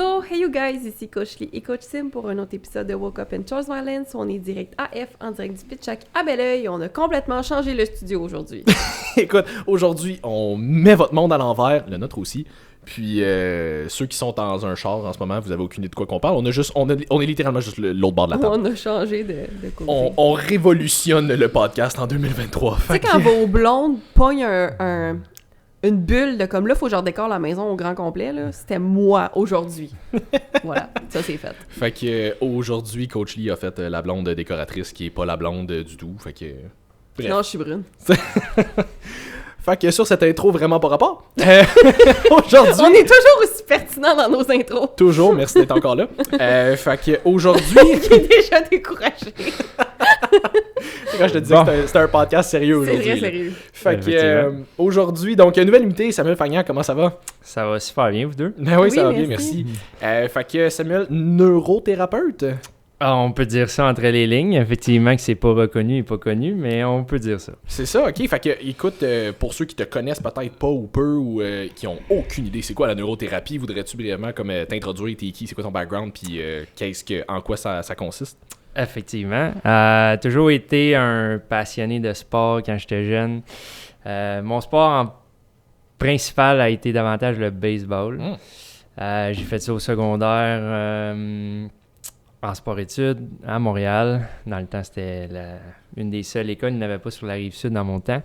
So, hey you guys, ici Coach Lee et Coach Sim pour un autre épisode de Woke Up and Chose Violence. On est direct AF, en direct du Pitch Shack à Belleuil. On a complètement changé le studio aujourd'hui. Écoute, aujourd'hui, on met votre monde à l'envers, le nôtre aussi. Puis ceux qui sont dans un char en ce moment, vous avez aucune idée de quoi qu'on parle. On est littéralement juste l'autre bord de la table. On a changé de côté. On révolutionne le podcast en 2023. Tu sais, quand vos blondes pognent une bulle de comme là, faut que je redécore la maison au grand complet, là, c'était moi aujourd'hui. Voilà, ça c'est fait. Fait que aujourd'hui, Coach Lee a fait la blonde décoratrice qui est pas la blonde du tout. Fait que. Bref. Non, je suis brune. Fait que sur cette intro vraiment pas rapport, aujourd'hui... On est toujours aussi pertinent dans nos intros. Toujours, merci d'être encore là. Fait que aujourd'hui... Qui est déjà découragé. Quand je te disais que c'était un podcast sérieux aujourd'hui. C'est très sérieux. Fait que aujourd'hui, donc nouvelle invité, Samuel Fagnan, comment ça va? Ça va super bien, vous deux? Ben oui, ça va Oui, bien, merci. Fait que Samuel, neurothérapeute. Ah, on peut dire ça entre les lignes. Effectivement que c'est pas reconnu et pas connu, mais on peut dire ça. C'est ça, ok. Fait que, écoute, pour ceux qui te connaissent peut-être pas ou peu ou qui ont aucune idée, c'est quoi la neurothérapie? Voudrais-tu brièvement comme t'introduire, t'es qui, c'est quoi ton background, puis en quoi ça consiste? Effectivement. Toujours été un passionné de sport quand j'étais jeune. Mon sport principal a été davantage le baseball. J'ai fait ça au secondaire en sport-études à Montréal. Dans le temps, c'était une des seules écoles. Il n'y en avait pas sur la Rive-Sud dans mon temps.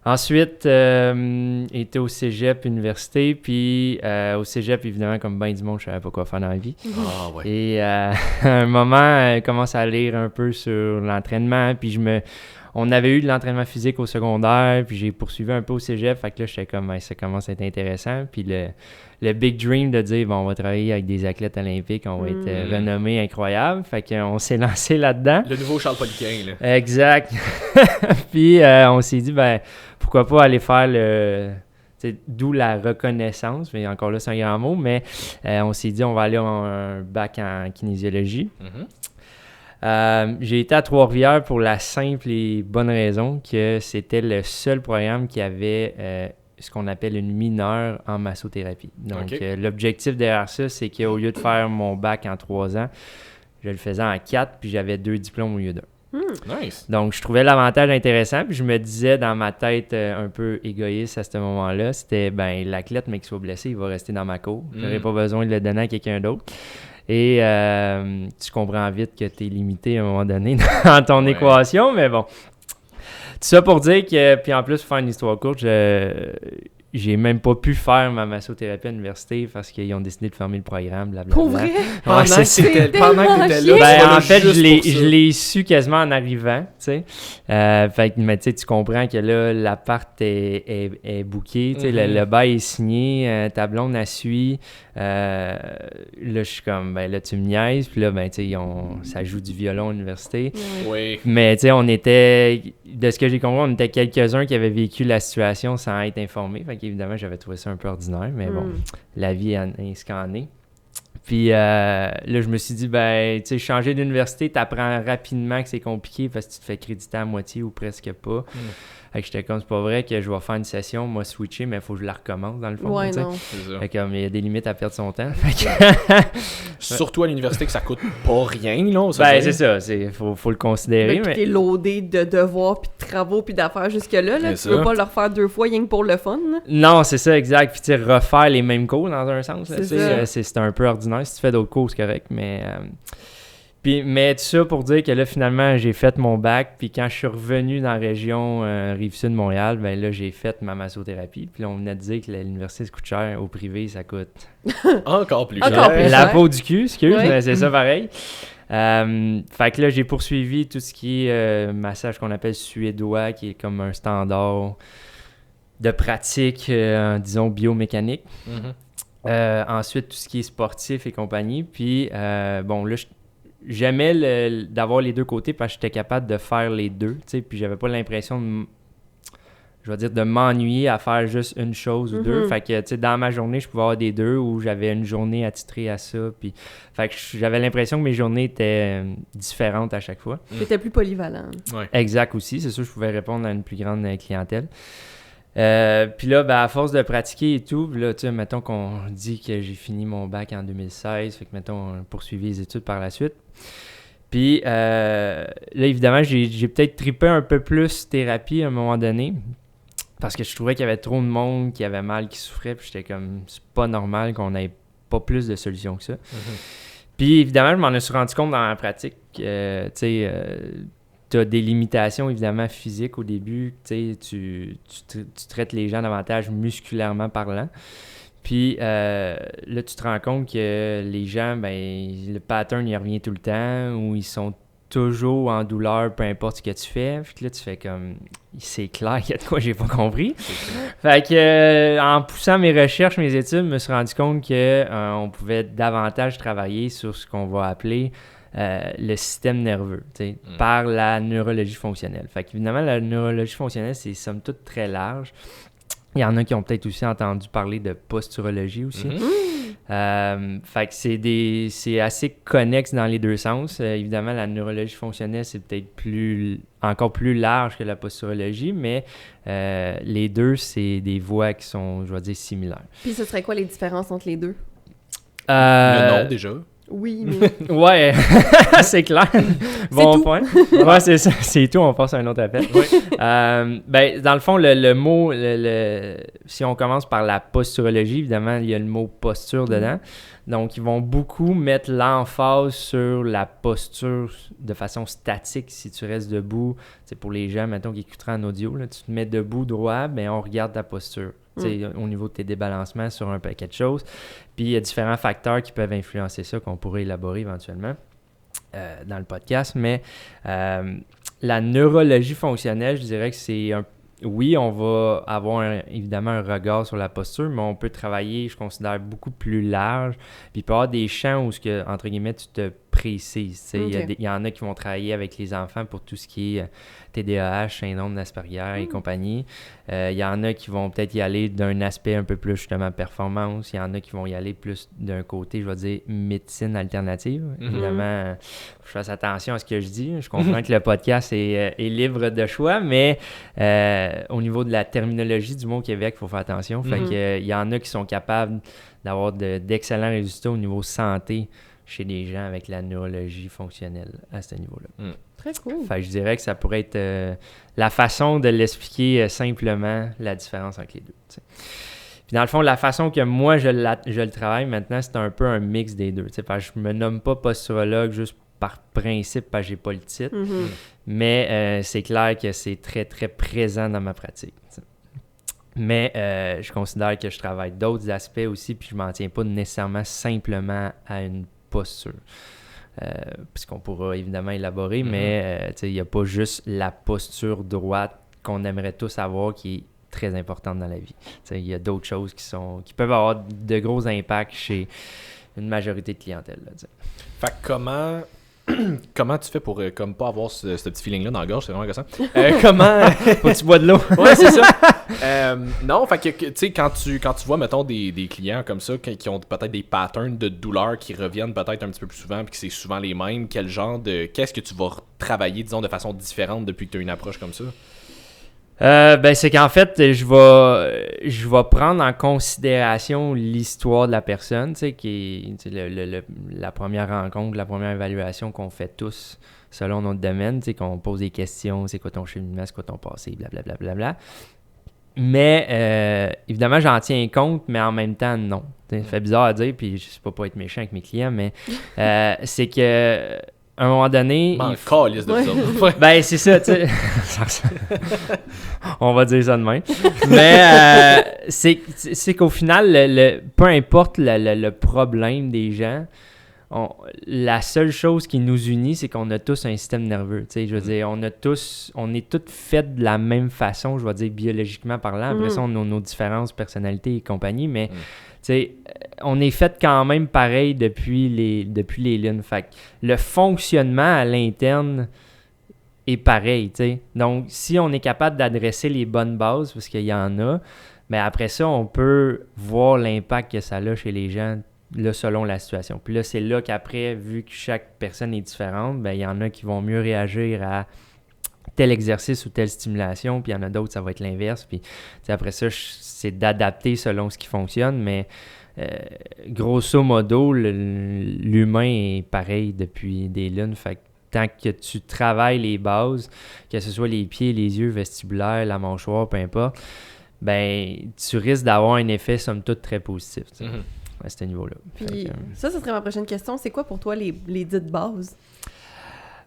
Ensuite, été au cégep, université. Puis au cégep, évidemment, comme ben du monde, je ne savais pas quoi faire dans la vie. Ah ouais. Et à un moment, je commence à lire un peu sur l'entraînement. Puis on avait eu de l'entraînement physique au secondaire, puis j'ai poursuivi un peu au cégep. Fait que là, j'étais comme, ça commence à être intéressant. Puis le big dream de dire, bon, on va travailler avec des athlètes olympiques, on va être renommés, incroyables. Fait qu'on s'est lancé là-dedans. Le nouveau Charles Poliquin, là. Exact. Puis on s'est dit, ben, pourquoi pas aller faire d'où la reconnaissance, mais encore là, c'est un grand mot, mais on s'est dit, on va aller un bac en kinésiologie. J'ai été à Trois-Rivières pour la simple et bonne raison que c'était le seul programme qui avait ce qu'on appelle une mineure en massothérapie. Donc, l'objectif derrière ça, c'est qu'au lieu de faire mon bac en 3 ans, je le faisais en 4, puis j'avais 2 diplômes au lieu d'un. Nice. Donc, je trouvais l'avantage intéressant, puis je me disais dans ma tête un peu égoïste à ce moment-là, c'était, ben, l'athlète, mais qu'il soit blessé, il va rester dans ma cour. J'aurais pas besoin de le donner à quelqu'un d'autre. Et tu comprends vite que tu es limité à un moment donné dans ton équation, mais bon. Tout ça pour dire que, puis en plus, pour faire une histoire courte, j'ai même pas pu faire ma massothérapie à l'université parce qu'ils ont décidé de fermer le programme, blablabla. Pour vrai? Pendant que t'étais là, ben, en fait, je l'ai su quasiment en arrivant, tu sais. Fait que, mais tu sais, tu comprends que là, l'appart est booké, tu sais, le bail est signé, ta blonde la suit. Là, je suis comme, ben là, tu me niaises. Puis là, ben, tu sais, ça joue du violon à l'université. Oui. Mais, tu sais, on était, de ce que j'ai compris, on était quelques-uns qui avaient vécu la situation sans être informés. Fait qu'évidemment, j'avais trouvé ça un peu ordinaire. Mais bon, la vie est scannée. Puis là, je me suis dit, ben, tu sais, changer d'université, t'apprends rapidement que c'est compliqué parce que tu te fais créditer à moitié ou presque pas. Fait que j'étais comme, c'est pas vrai que je vais faire une session, moi switcher, mais il faut que je la recommence dans le fond. Ouais, non. C'est ça. Fait que, il y a des limites à perdre son temps. Surtout à l'université que ça coûte pas rien, là. Ben, c'est ça, faut le considérer. Puis t'es loadé de devoirs, puis de travaux, puis d'affaires jusque-là. Là. Tu ça. veux pas le refaire 2 fois, rien que pour le fun. Là. Non, c'est ça, exact. Puis tu sais, refaire les mêmes cours dans un sens. Là, c'est un peu ordinaire. Si tu fais d'autres cours, c'est correct, mais... mais tout ça pour dire que là, finalement, j'ai fait mon bac. Puis quand je suis revenu dans la région Rive-Sud de Montréal, ben là, j'ai fait ma massothérapie. Puis là, on venait de dire que l'université, ça coûte cher. Au privé, ça coûte... Encore plus Encore cher. plus. La peau du cul, excuse, Ouais. mais c'est ça pareil. Fait que là, j'ai poursuivi tout ce qui est massage qu'on appelle suédois, qui est comme un standard de pratique, disons, biomécanique. Ensuite, tout ce qui est sportif et compagnie. Puis, bon, là, j'aimais d'avoir les deux côtés parce que j'étais capable de faire les deux, tu sais, puis j'avais pas l'impression de m'ennuyer à faire juste une chose ou deux. Fait que, tu sais, dans ma journée, je pouvais avoir des deux ou j'avais une journée attitrée à ça. Puis, fait que j'avais l'impression que mes journées étaient différentes à chaque fois. T'étais plus polyvalent. Ouais. Exact aussi, c'est sûr, je pouvais répondre à une plus grande clientèle. Puis là, ben, à force de pratiquer et tout, puis là, tu sais, mettons qu'on dit que j'ai fini mon bac en 2016, fait que, mettons, on poursuivi les études par la suite. Puis là, évidemment, j'ai peut-être trippé un peu plus thérapie à un moment donné, parce que je trouvais qu'il y avait trop de monde qui avait mal, qui souffrait, puis j'étais comme, c'est pas normal qu'on ait pas plus de solutions que ça. Puis évidemment, je m'en suis rendu compte dans la pratique, tu sais, tu as des limitations évidemment physiques au début, tu traites les gens davantage musculairement parlant. Puis là, tu te rends compte que les gens, ben le pattern, il revient tout le temps, ou ils sont toujours en douleur, peu importe ce que tu fais. Puis là, tu fais comme, c'est clair qu'il y a de quoi j'ai pas compris. Fait que en poussant mes recherches, mes études, je me suis rendu compte que on pouvait davantage travailler sur ce qu'on va appeler le système nerveux, par la neurologie fonctionnelle. Fait qu'évidemment, la neurologie fonctionnelle, c'est somme toute très large. Il y en a qui ont peut-être aussi entendu parler de posturologie aussi. Fait que c'est assez connexe dans les deux sens. Évidemment, la neurologie fonctionnelle, c'est peut-être encore plus large que la posturologie, mais les deux, c'est des voies qui sont, je vais dire, similaires. Puis ce serait quoi les différences entre les deux? Le nom, déjà. Oui, mais... Ouais, c'est clair. Bon point. Ouais, c'est ça. C'est tout, on passe à un autre appel. Oui. Ben, dans le fond, le mot, si on commence par la posturologie, évidemment, il y a le mot posture dedans. Donc, ils vont beaucoup mettre l'emphase sur la posture de façon statique si tu restes debout. C'est pour les gens, mettons, qui écouteraient en audio, là, tu te mets debout droit, ben on regarde ta posture. Au niveau de tes débalancements sur un paquet de choses. Puis il y a différents facteurs qui peuvent influencer ça, qu'on pourrait élaborer éventuellement dans le podcast. Mais la neurologie fonctionnelle, je dirais que c'est oui, on va avoir évidemment un regard sur la posture, mais on peut travailler, je considère, beaucoup plus large. Puis il peut y avoir des champs où, entre guillemets, tu te précises. Il y en a qui vont travailler avec les enfants pour tout ce qui est TDAH, syndrome d'Asperger et compagnie. Il y en a qui vont peut-être y aller d'un aspect un peu plus, justement, performance. Il y en a qui vont y aller plus d'un côté, je vais dire, médecine alternative. Évidemment, je fasse attention à ce que je dis. Je comprends que le podcast est libre de choix, mais au niveau de la terminologie du mot Québec, il faut faire attention. Fait que, il y en a qui sont capables d'avoir d'excellents résultats au niveau santé chez les gens avec la neurologie fonctionnelle à ce niveau-là. Très cool. Fait que je dirais que ça pourrait être la façon de l'expliquer simplement, la différence entre les deux. T'sais. Puis dans le fond, la façon que moi je le travaille maintenant, c'est un peu un mix des deux. Parce que je me nomme pas posturologue juste par principe parce que j'ai pas le titre, mais c'est clair que c'est très, très présent dans ma pratique. T'sais. Mais je considère que je travaille d'autres aspects aussi, puis je m'en tiens pas nécessairement simplement à une posture. Puisqu'on pourra évidemment élaborer, mais il n'y a pas juste la posture droite qu'on aimerait tous avoir qui est très importante dans la vie. Il y a d'autres choses qui peuvent avoir de gros impacts chez une majorité de clientèle. Là, fait que comment tu fais pour comme pas avoir ce petit feeling-là dans la gorge, c'est vraiment gossant. Comment faut que tu bois de l'eau? Ouais, c'est ça. Non, fait que tu sais, quand tu vois, mettons, des clients comme ça qui ont peut-être des patterns de douleur qui reviennent peut-être un petit peu plus souvent puis que c'est souvent les mêmes, qu'est-ce que tu vas travailler, disons, de façon différente depuis que tu as une approche comme ça? Ben c'est qu'en fait, je vais prendre en considération l'histoire de la personne, tu sais, qui est la première rencontre, la première évaluation qu'on fait tous selon notre domaine, tu sais, qu'on pose des questions, c'est quoi ton cheminement, c'est quoi ton passé, blablabla. Bla, bla, bla. Mais évidemment, j'en tiens compte, mais en même temps, non. Ça fait bizarre à dire, puis je sais pas être méchant avec mes clients, mais c'est que à un moment donné... Ben, c'est ça, tu sais. On va dire ça de même. Mais c'est qu'au final, peu importe le problème des gens, la seule chose qui nous unit, c'est qu'on a tous un système nerveux. Tu sais, je veux dire, on est tous faits de la même façon, je vais dire biologiquement parlant. Après ça, on a nos différences, personnalités et compagnie, mais... Tu sais, on est fait quand même pareil depuis les lunes. Fait que le fonctionnement à l'interne est pareil, tu sais. Donc, si on est capable d'adresser les bonnes bases, parce qu'il y en a, mais après ça, on peut voir l'impact que ça a chez les gens là, selon la situation. Puis là, c'est là qu'après, vu que chaque personne est différente, ben il y en a qui vont mieux réagir à tel exercice ou telle stimulation, puis il y en a d'autres, ça va être l'inverse. Puis après ça, c'est d'adapter selon ce qui fonctionne, mais grosso modo, l'humain est pareil depuis des lunes. Fait que tant que tu travailles les bases, que ce soit les pieds, les yeux, vestibulaires, la mâchoire, peu importe, ben tu risques d'avoir un effet, somme toute, très positif à ce niveau-là. Puis ça serait ma prochaine question. C'est quoi pour toi les dites bases?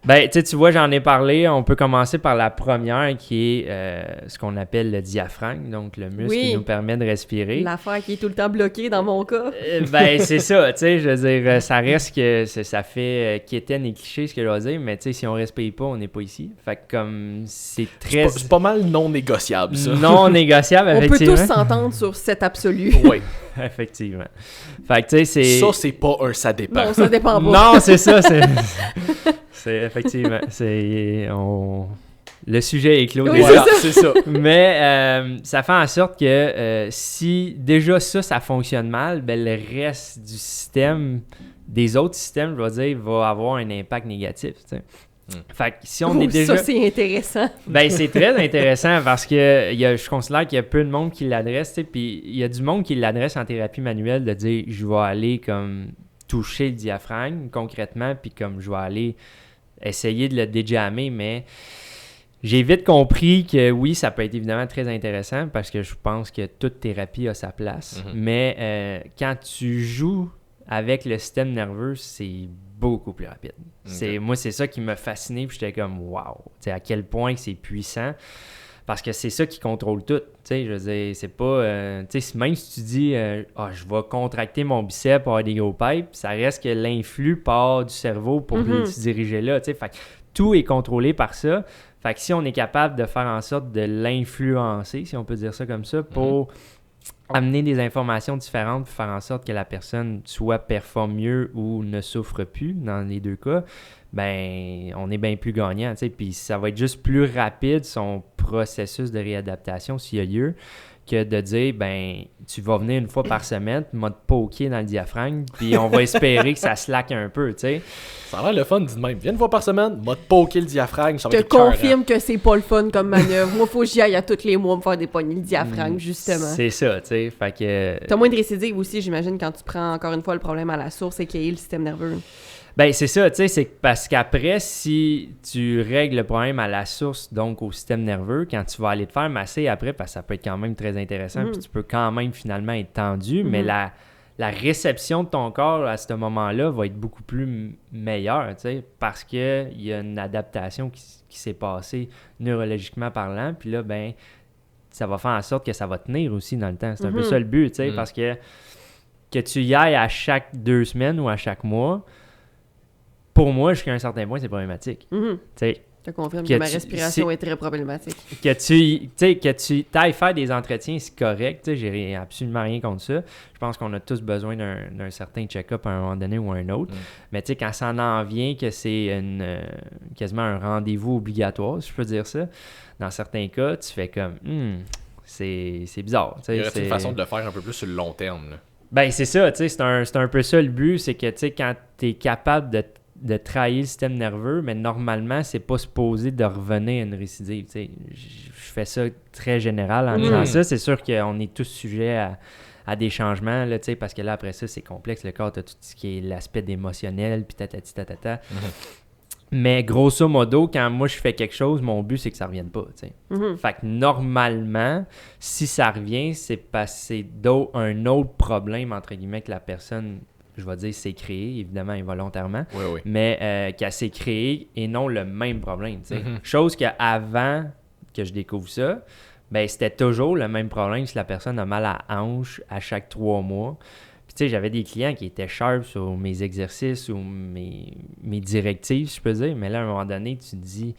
Ben, tu vois, j'en ai parlé. On peut commencer par la première qui est ce qu'on appelle le diaphragme, donc le muscle qui nous permet de respirer. L'affaire qui est tout le temps bloquée dans mon cas. Ben, c'est ça, tu sais, je veux dire, ça reste que ça fait quétaine et cliché ce que je veux dire, mais tu sais, si on respire pas, on n'est pas ici. Fait que comme c'est très... C'est pas mal non négociable, ça. Non négociable, effectivement. On peut tous s'entendre sur cet absolu. Oui. Effectivement. Fait que tu sais, c'est... Ça, c'est pas un ça dépend. Non, ça dépend pas. Non, c'est ça, c'est effectivement, le sujet est clos. Oui, voilà, c'est ça. Mais ça fait en sorte que si déjà ça fonctionne mal, ben le reste du système, des autres systèmes, je vais dire, va avoir un impact négatif. Tu sais. Fait que si on est déjà... Ça, c'est intéressant. Ben, c'est très intéressant parce que je considère qu'il y a peu de monde qui l'adresse, tu sais, puis il y a du monde qui l'adresse en thérapie manuelle de dire « je vais aller comme toucher le diaphragme concrètement, puis comme je vais aller essayer de le déjammer », mais j'ai vite compris que oui, ça peut être évidemment très intéressant parce que je pense que toute thérapie a sa place, mais quand tu joues avec le système nerveux, c'est beaucoup plus rapide. Moi, c'est ça qui m'a fasciné, puis j'étais comme « wow », à quel point c'est puissant, parce que c'est ça qui contrôle tout. Je veux dire, c'est pas... même si tu dis je vais contracter mon bicep pour avoir des gros pipes, ça reste que l'influx part du cerveau pour se diriger là. Fait que tout est contrôlé par ça. Fait que si on est capable de faire en sorte de l'influencer, si on peut dire ça comme ça, pour amener des informations différentes pour faire en sorte que la personne soit performe mieux ou ne souffre plus dans les deux cas, ben on est bien plus gagnant, tu sais, puis ça va être juste plus rapide son processus de réadaptation s'il y a lieu que de dire ben tu vas venir une fois par semaine, tu m'as te poker dans le diaphragme, puis on va espérer que ça slack un peu, tu sais. Ça a l'air le fun, dis de même. Viens une fois par semaine, m'a te poker le diaphragme, ça va Je être te confirme que c'est pas le fun comme manœuvre. Moi, faut que j'y aille à tous les mois me faire des poignées le diaphragme, justement. C'est ça, tu sais, fait que... T'as moins de récidive aussi, j'imagine, quand tu prends encore une fois le problème à la source et qu'il y ait le système nerveux. Ben c'est ça, tu sais, c'est parce qu'après, si tu règles le problème à la source, donc au système nerveux, quand tu vas aller te faire masser après, parce que ça peut être quand même très intéressant, puis tu peux quand même finalement être tendu, mais la réception de ton corps à ce moment-là va être beaucoup plus meilleure, tu sais, parce qu'il y a une adaptation qui s'est passée neurologiquement parlant, puis là, ben ça va faire en sorte que ça va tenir aussi dans le temps. C'est un peu ça le but, tu sais, parce que tu y ailles à chaque 2 semaines ou à chaque mois, pour moi, jusqu'à un certain point, c'est problématique. Tu sais, je te confirme que ma respiration est très problématique. Que tu ailles faire des entretiens, c'est correct. J'ai absolument rien contre ça. Je pense qu'on a tous besoin d'un certain check-up à un moment donné ou à un autre. Mais tu sais, quand ça en vient que c'est quasiment un rendez-vous obligatoire, si je peux dire ça, dans certains cas, tu fais comme c'est bizarre. Il y aurait une façon de le faire un peu plus sur le long terme, là. Ben, c'est ça, tu sais, c'est un peu ça le but, c'est que, tu sais, quand tu es capable de trahir le système nerveux, mais normalement, c'est pas supposé de revenir à une récidive, tu sais. Je fais ça très général en disant ça. C'est sûr qu'on est tous sujets à des changements, là, tu sais, parce que là, après ça, c'est complexe. Le corps, t'as tout ce qui est l'aspect émotionnel, puis tatati tatata. Mais grosso modo, quand moi, je fais quelque chose, mon but, c'est que ça revienne pas, tu sais. Fait que normalement, si ça revient, c'est parce que c'est un autre problème, entre guillemets, que la personne, je vais dire, s'est créé, évidemment, involontairement, mais qu'elle s'est créée et non le même problème, tu sais. Chose qu'avant que je découvre ça, ben c'était toujours le même problème si la personne a mal à la hanche à chaque 3 mois. Puis tu sais, j'avais des clients qui étaient sharp sur mes exercices ou mes directives, si je peux dire, mais là, à un moment donné, tu te dis...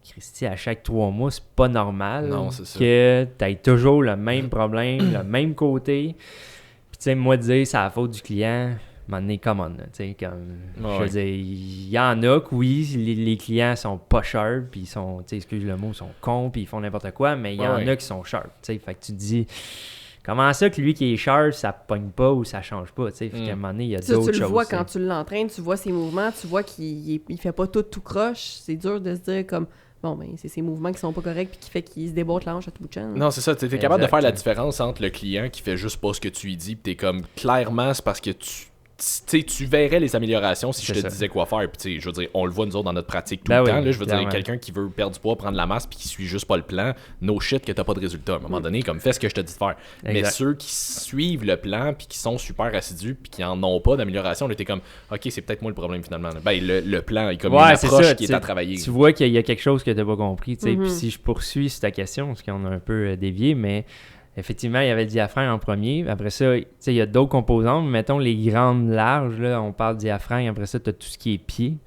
Christy, à chaque 3 mois, c'est pas normal que tu aies toujours le même problème, le même côté. Puis tu sais, moi, dire c'est la faute du client, à un moment donné, come on, tu sais, comme... Je veux dire, il y en a que oui, les clients sont pas sharp, puis ils sont, tu sais, excuse le mot, ils sont cons, puis ils font n'importe quoi, mais il y en a qui sont sharp, tu sais. Fait que tu te dis... Comment ça que lui qui est sharp, ça pogne pas ou ça change pas, tu sais? Fait qu'à un moment donné, il y a d'autres choses. Tu le vois quand tu l'entraînes, tu vois ses mouvements, tu vois qu'il fait pas tout croche. C'est dur de se dire comme... bon, ben, c'est ses mouvements qui sont pas corrects puis qui fait qu'il se déboîte la hanche à tout bout de champ. Non, c'est ça. T'es capable de faire la différence entre le client qui fait juste pas ce que tu lui dis, pis t'es comme, clairement, c'est parce que tu verrais les améliorations si je te disais quoi faire. Puis, je veux dire, on le voit nous autres dans notre pratique tout le temps. Là, je veux dire, quelqu'un qui veut perdre du poids, prendre la masse, puis qui suit juste pas le plan, no shit que t'as pas de résultat. À un moment donné, comme fais ce que je te dis de faire. Exact. Mais ceux qui suivent le plan, puis qui sont super assidus, puis qui en ont pas d'amélioration, là, t'es comme, ok, c'est peut-être moi le problème finalement. Ben, le plan est comme une approche qui est à travailler. Tu vois qu'il y a quelque chose que t'as pas compris. Puis si je poursuis sur ta question, parce qu'on a un peu dévié, mais. Effectivement, il y avait le diaphragme en premier. Après ça, il y a d'autres composantes. Mettons les grandes larges, là, on parle diaphragme. Après ça, tu as tout ce qui est pieds.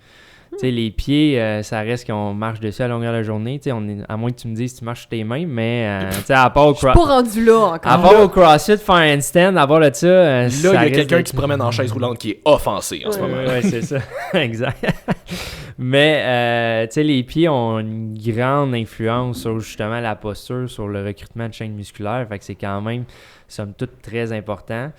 Les pieds, ça reste qu'on marche dessus à longueur de la journée. À moins que tu me dises si tu marches sur tes mains, mais à part au CrossFit. Je suis pas rendu là encore. À part au CrossFit, faire un handstand, à part de ça. Là, il y a quelqu'un qui se promène en chaise roulante qui est offensé en ce moment. Oui, c'est ça. Exact. Mais les pieds ont une grande influence sur justement la posture, sur le recrutement de chaîne musculaire. Fait que c'est quand même, somme toute, très important.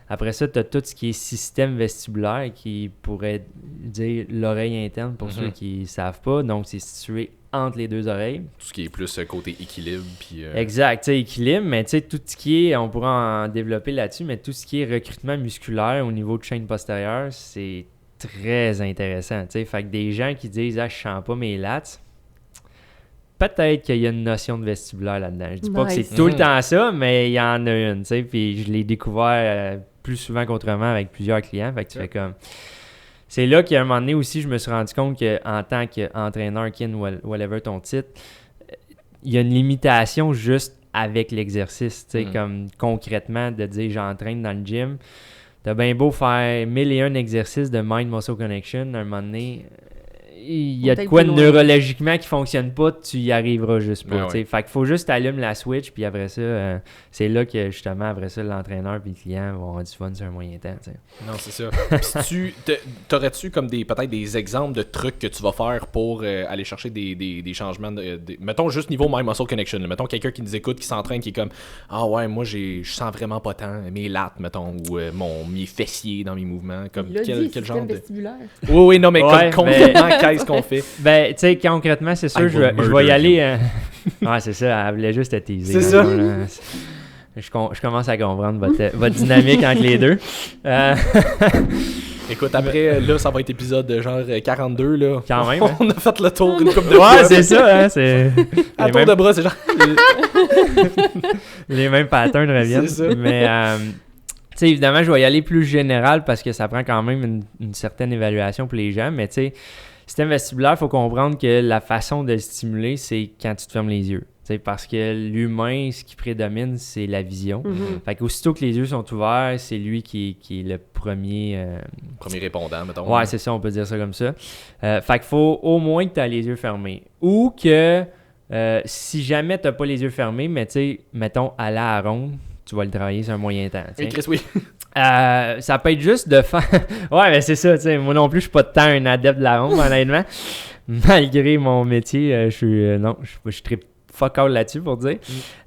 Après ça, tu as tout ce qui est système vestibulaire qui pourrait dire l'oreille interne pour ceux qui ne savent pas. Donc, c'est situé entre les deux oreilles. Tout ce qui est plus côté équilibre. Puis, Exact, équilibre, mais tout ce qui est, on pourra en développer là-dessus, mais tout ce qui est recrutement musculaire au niveau de chaîne postérieure, c'est très intéressant. Fait que des gens qui disent « Ah, je sens pas mes lats », peut-être qu'il y a une notion de vestibulaire là-dedans. Je dis pas que c'est tout le temps ça, mais il y en a une, puis je l'ai découvert plus souvent qu'autrement avec plusieurs clients. Fait que tu fais comme... C'est là qu'à un moment donné aussi, je me suis rendu compte qu'en tant qu'entraîneur, kin, whatever ton titre, il y a une limitation juste avec l'exercice, comme concrètement de dire j'entraîne dans le gym. T'as bien beau faire 1001 exercices de Mind-Muscle Connection, à un moment donné... Il y a de quoi neurologiquement qui fonctionne pas, tu y arriveras juste pas. Fait qu'il faut juste allumer la switch, puis après ça, c'est là que justement, après ça, l'entraîneur et le client vont avoir du fun sur un moyen temps. T'sais. Non, c'est ça. Puis t'aurais-tu comme peut-être des exemples de trucs que tu vas faire pour aller chercher des changements mettons juste niveau Mind Muscle Connection. Mettons quelqu'un qui nous écoute, qui s'entraîne, qui est comme ah ouais, moi je sens vraiment pas tant mes lats, mettons, ou mes fessiers dans mes mouvements. Comme quel genre de. Oui, non, mais concrètement, qu'est-ce qu'on fait? Ben, tu sais, concrètement, c'est sûr, je vais y aller. Ouais, c'est ça, elle voulait juste te teaser. C'est ça. Je commence à comprendre votre dynamique entre les deux. Écoute, après, là, ça va être épisode genre 42, là. Quand même. On a fait le tour une couple de fois. Ouais, c'est ça, hein, c'est... À tour de bras, c'est genre... Les mêmes patterns reviennent. C'est ça. Mais... Tu sais, évidemment, je vais y aller plus général parce que ça prend quand même une certaine évaluation pour les gens, mais tu sais, système vestibulaire, il faut comprendre que la façon de le stimuler, c'est quand tu te fermes les yeux. T'sais, parce que l'humain, ce qui prédomine, c'est la vision. Fait qu'aussitôt que les yeux sont ouverts, c'est lui qui est le premier... Premier répondant, mettons. Ouais, c'est ça, on peut dire ça comme ça. Fait qu'il faut au moins que tu aies les yeux fermés. Ou que si jamais tu n'as pas les yeux fermés, mais tu sais, mettons, à la ronde, tu vas le travailler sur un moyen temps. Oui, Chris, oui. Ça peut être juste de faire... Ouais, mais c'est ça, tu sais. Moi non plus, je suis pas tant un adepte de la ronde, honnêtement. Malgré mon métier, je suis très fuck all là-dessus pour dire.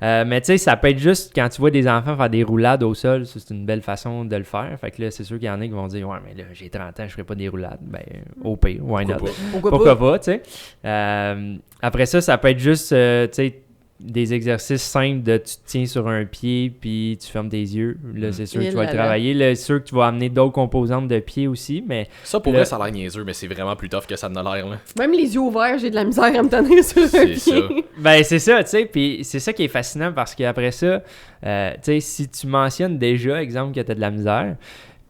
Mais tu sais, ça peut être juste quand tu vois des enfants faire des roulades au sol, ça, c'est une belle façon de le faire. Fait que là, c'est sûr qu'il y en a qui vont dire « Ouais, mais là, j'ai 30 ans, je ferai pas des roulades. » Ben, au pire, why not? Pourquoi pas, tu sais. Après ça peut être juste, tu sais, des exercices simples de tu te tiens sur un pied puis tu fermes tes yeux. Là, c'est sûr que tu vas le travailler. Là, c'est sûr que tu vas amener d'autres composantes de pied aussi, mais... Ça, pour vrai, ça a l'air niaiseux, mais c'est vraiment plus tough que ça en a l'air, là. Même les yeux ouverts, j'ai de la misère à me tenir sur un pied. Ça. Ben, c'est ça, tu sais, puis c'est ça qui est fascinant parce qu'après ça, tu sais, si tu mentionnes déjà, exemple, que tu as de la misère,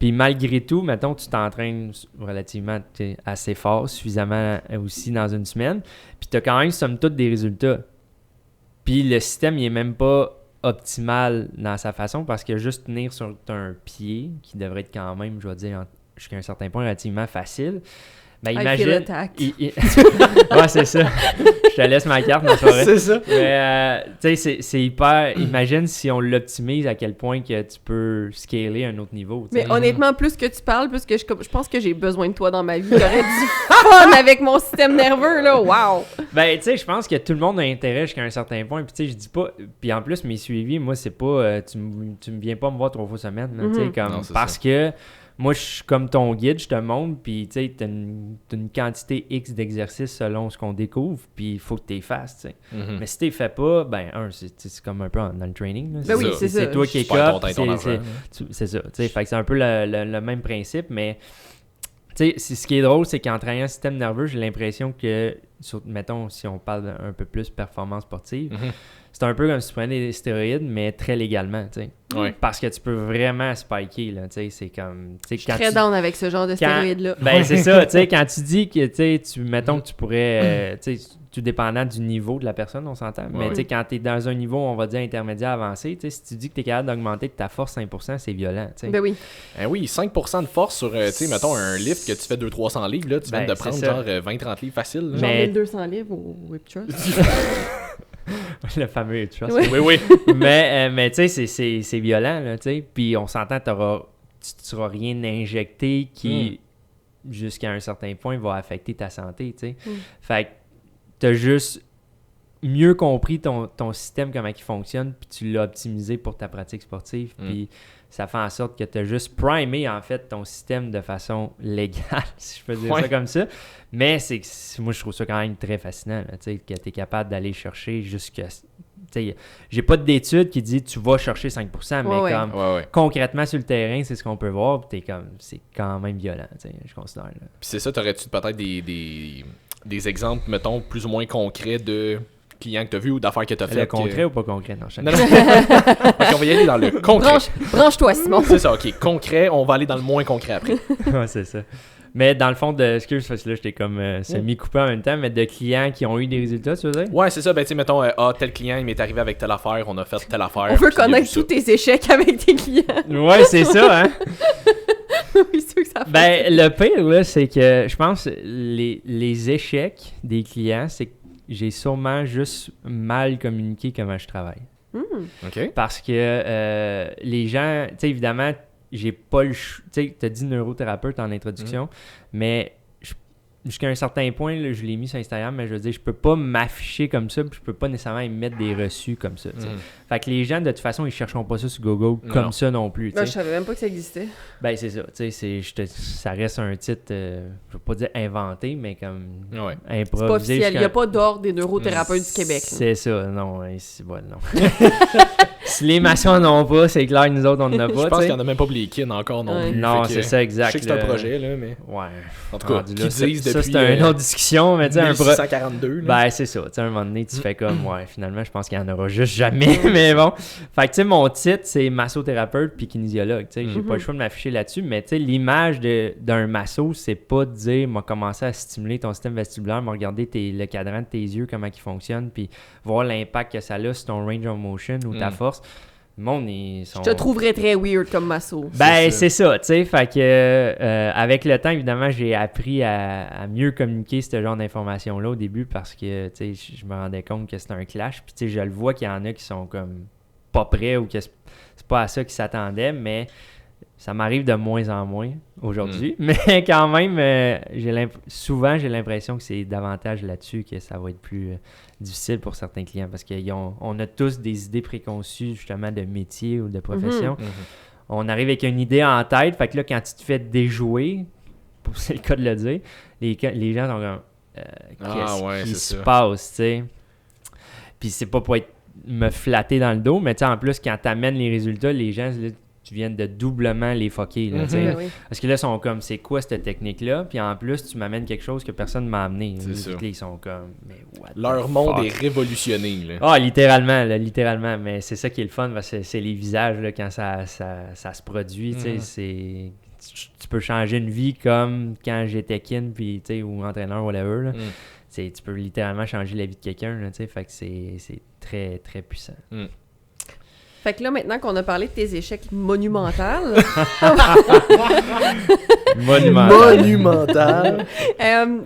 puis malgré tout, mettons, tu t'entraînes relativement assez fort, suffisamment aussi dans une semaine, puis tu as quand même, somme toute, des résultats. Puis le système, il est même pas optimal dans sa façon parce que juste tenir sur un pied, qui devrait être quand même, je vais dire, jusqu'à un certain point relativement facile, ben imagine... Ouais, c'est ça. Je te laisse ma carte, ma soirée. C'est ça. Mais, tu sais, c'est hyper... Imagine si on l'optimise à quel point que tu peux scaler à un autre niveau. T'sais. Mais honnêtement, plus que tu parles, plus que je pense que j'ai besoin de toi dans ma vie. J'aurais du fun avec mon système nerveux, là. Wow! Ben, tu sais, je pense que tout le monde a intérêt jusqu'à un certain point. Puis, tu sais, je dis pas... Puis, en plus, mes suivis, moi, c'est pas... tu me viens pas me voir 3 fois semaine, là, tu sais, comme... Non, parce que... moi, je suis comme ton guide, je te montre, puis tu sais, t'as une quantité X d'exercices selon ce qu'on découvre, puis il faut que tu les fasses, tu sais. Mais si tu les fais pas, ben, c'est comme un peu dans le training. Là. Ben oui, c'est ça. C'est toi qui es perds cut, ton argent. c'est ça. Tu sais, fait que c'est un peu le même principe, mais tu sais, ce qui est drôle, c'est qu'en travaillant le système nerveux, j'ai l'impression que, mettons, si on parle un peu plus performance sportive, c'est un peu comme si tu prenais des stéroïdes, mais très légalement, tu sais. Ouais. Parce que tu peux vraiment spiker, là, tu sais, c'est comme... Je suis très down avec ce genre de stéroïdes-là. Ben, c'est ça, tu sais, quand tu dis que, tu sais, mettons que tu pourrais, tu sais, tout dépendant du niveau de la personne, on s'entend, mais tu sais, quand tu es dans un niveau, on va dire, intermédiaire avancé, tu sais, si tu dis que tu es capable d'augmenter ta force 5%, c'est violent, tu sais. Ben oui. Oui, 5% de force sur, tu sais, mettons, un lift que tu fais 200-300 livres, là, tu viens de prendre genre 20-30 livres facile. Là. Genre Mais- 1200 livres au Whip Trust. Le fameux trust. Oui. Oui. mais tu sais, c'est violent, là, tu sais. Puis on s'entend, tu n'auras rien injecté qui, jusqu'à un certain point, va affecter ta santé, tu sais. Fait que tu as juste mieux compris ton système, comment il fonctionne, puis tu l'as optimisé pour ta pratique sportive. Puis ça fait en sorte que tu as juste primé, en fait, ton système de façon légale, si je peux dire ça comme ça. Mais moi, je trouve ça quand même très fascinant, là, tu sais, que tu es capable d'aller chercher jusqu'à... J'ai pas d'études qui dit tu vas chercher 5%, mais comme concrètement sur le terrain, c'est ce qu'on peut voir, puis c'est quand même violent, je considère. Là. Puis c'est ça, t'aurais-tu peut-être des exemples, mettons, plus ou moins concrets de clients que tu as vus ou d'affaires que tu as fait? Concret ou pas concret? Non, non. Ok, on va y aller dans le concret. Branche-toi, Simon. C'est ça, ok. Concret, on va aller dans le moins concret après. Ouais, c'est ça. Mais dans le fond, excuse, parce que là, j'étais comme semi-coupé en même temps, mais de clients qui ont eu des résultats, tu veux dire? Ouais, c'est ça. Ben, tu sais, mettons, tel client, il m'est arrivé avec telle affaire, on a fait telle affaire. On veut connaître tous tes échecs avec tes clients. Ouais, c'est ça, hein? Oui, c'est sûr que ça fait. Ben, le pire, là, c'est que je pense les échecs des clients, c'est que j'ai sûrement juste mal communiqué comment je travaille. OK. Parce que les gens, tu sais, évidemment, j'ai pas le choix. Tu sais, t'as dit neurothérapeute en introduction, mais jusqu'à un certain point, là, je l'ai mis sur Instagram, mais je veux dire, je peux pas m'afficher comme ça, puis je peux pas nécessairement y mettre des reçus comme ça. Fait que les gens, de toute façon, ils chercheront pas ça sur Google comme ça non plus. Ben, je savais même pas que ça existait. Ben, c'est ça. Tu sais, ça reste un titre, je veux pas dire inventé, mais comme improvisé. C'est pas officiel. Il n'y a pas d'ordre des neurothérapeutes du Québec. C'est ça. Non, c'est bon, non. Si les maçons n'en ont pas, c'est clair, nous autres, on n'en a pas. Je pense qu'il n'y en a même pas pour les kin encore non plus. Non, c'est ça, exact. Je sais que c'est un projet, là, mais... Ouais. En tout cas, qui disent depuis... Ça, c'est une autre discussion, mais tu sais, 1642, Ben, c'est ça. Tu sais, à un moment donné, tu fais comme, finalement, je pense qu'il n'y en aura juste jamais, mais bon. Fait que, tu sais, mon titre, c'est massothérapeute puis kinésiologue. Tu sais, j'ai pas le choix de m'afficher là-dessus, mais tu sais, l'image d'un masso, c'est pas de dire, m'a commencé à stimuler ton système vestibulaire, m'a regardé le cadran de tes yeux, comment il fonctionne, puis voir l'impact que ça a sur ton range of motion ou ta force. Le monde, Je te trouverais très weird comme masso. Ben, c'est ça, tu sais. Fait que, avec le temps, évidemment, j'ai appris à mieux communiquer ce genre d'informations-là au début parce que, tu sais, je me rendais compte que c'était un clash. Puis, tu sais, je le vois qu'il y en a qui sont comme pas prêts ou que c'est pas à ça qu'ils s'attendaient, mais ça m'arrive de moins en moins aujourd'hui. Mais quand même, souvent, j'ai l'impression que c'est davantage là-dessus que ça va être plus difficile pour certains clients parce qu'on a tous des idées préconçues, justement, de métier ou de profession. On arrive avec une idée en tête, fait que là, quand tu te fais déjouer, c'est le cas de le dire, les gens sont comme qu'est-ce qui se passe, tu sais? Puis c'est pas pour me flatter dans le dos, mais tu sais, en plus, quand tu amènes les résultats, les gens, là, tu viens de doublement les fucker. Là, parce que là, ils sont comme, c'est quoi cette technique-là? Puis en plus, tu m'amènes quelque chose que personne ne m'a amené. C'est ça. Ils sont comme, mais what leur monde est révolutionné. Là. Ah, littéralement. Mais c'est ça qui est le fun, parce que c'est les visages là, quand ça se produit. Tu peux changer une vie comme quand j'étais kin puis, ou entraîneur, whatever. Là. Tu peux littéralement changer la vie de quelqu'un. Là, fait que c'est très, très puissant. Fait que là, maintenant qu'on a parlé de tes échecs monumentaux... Monumental!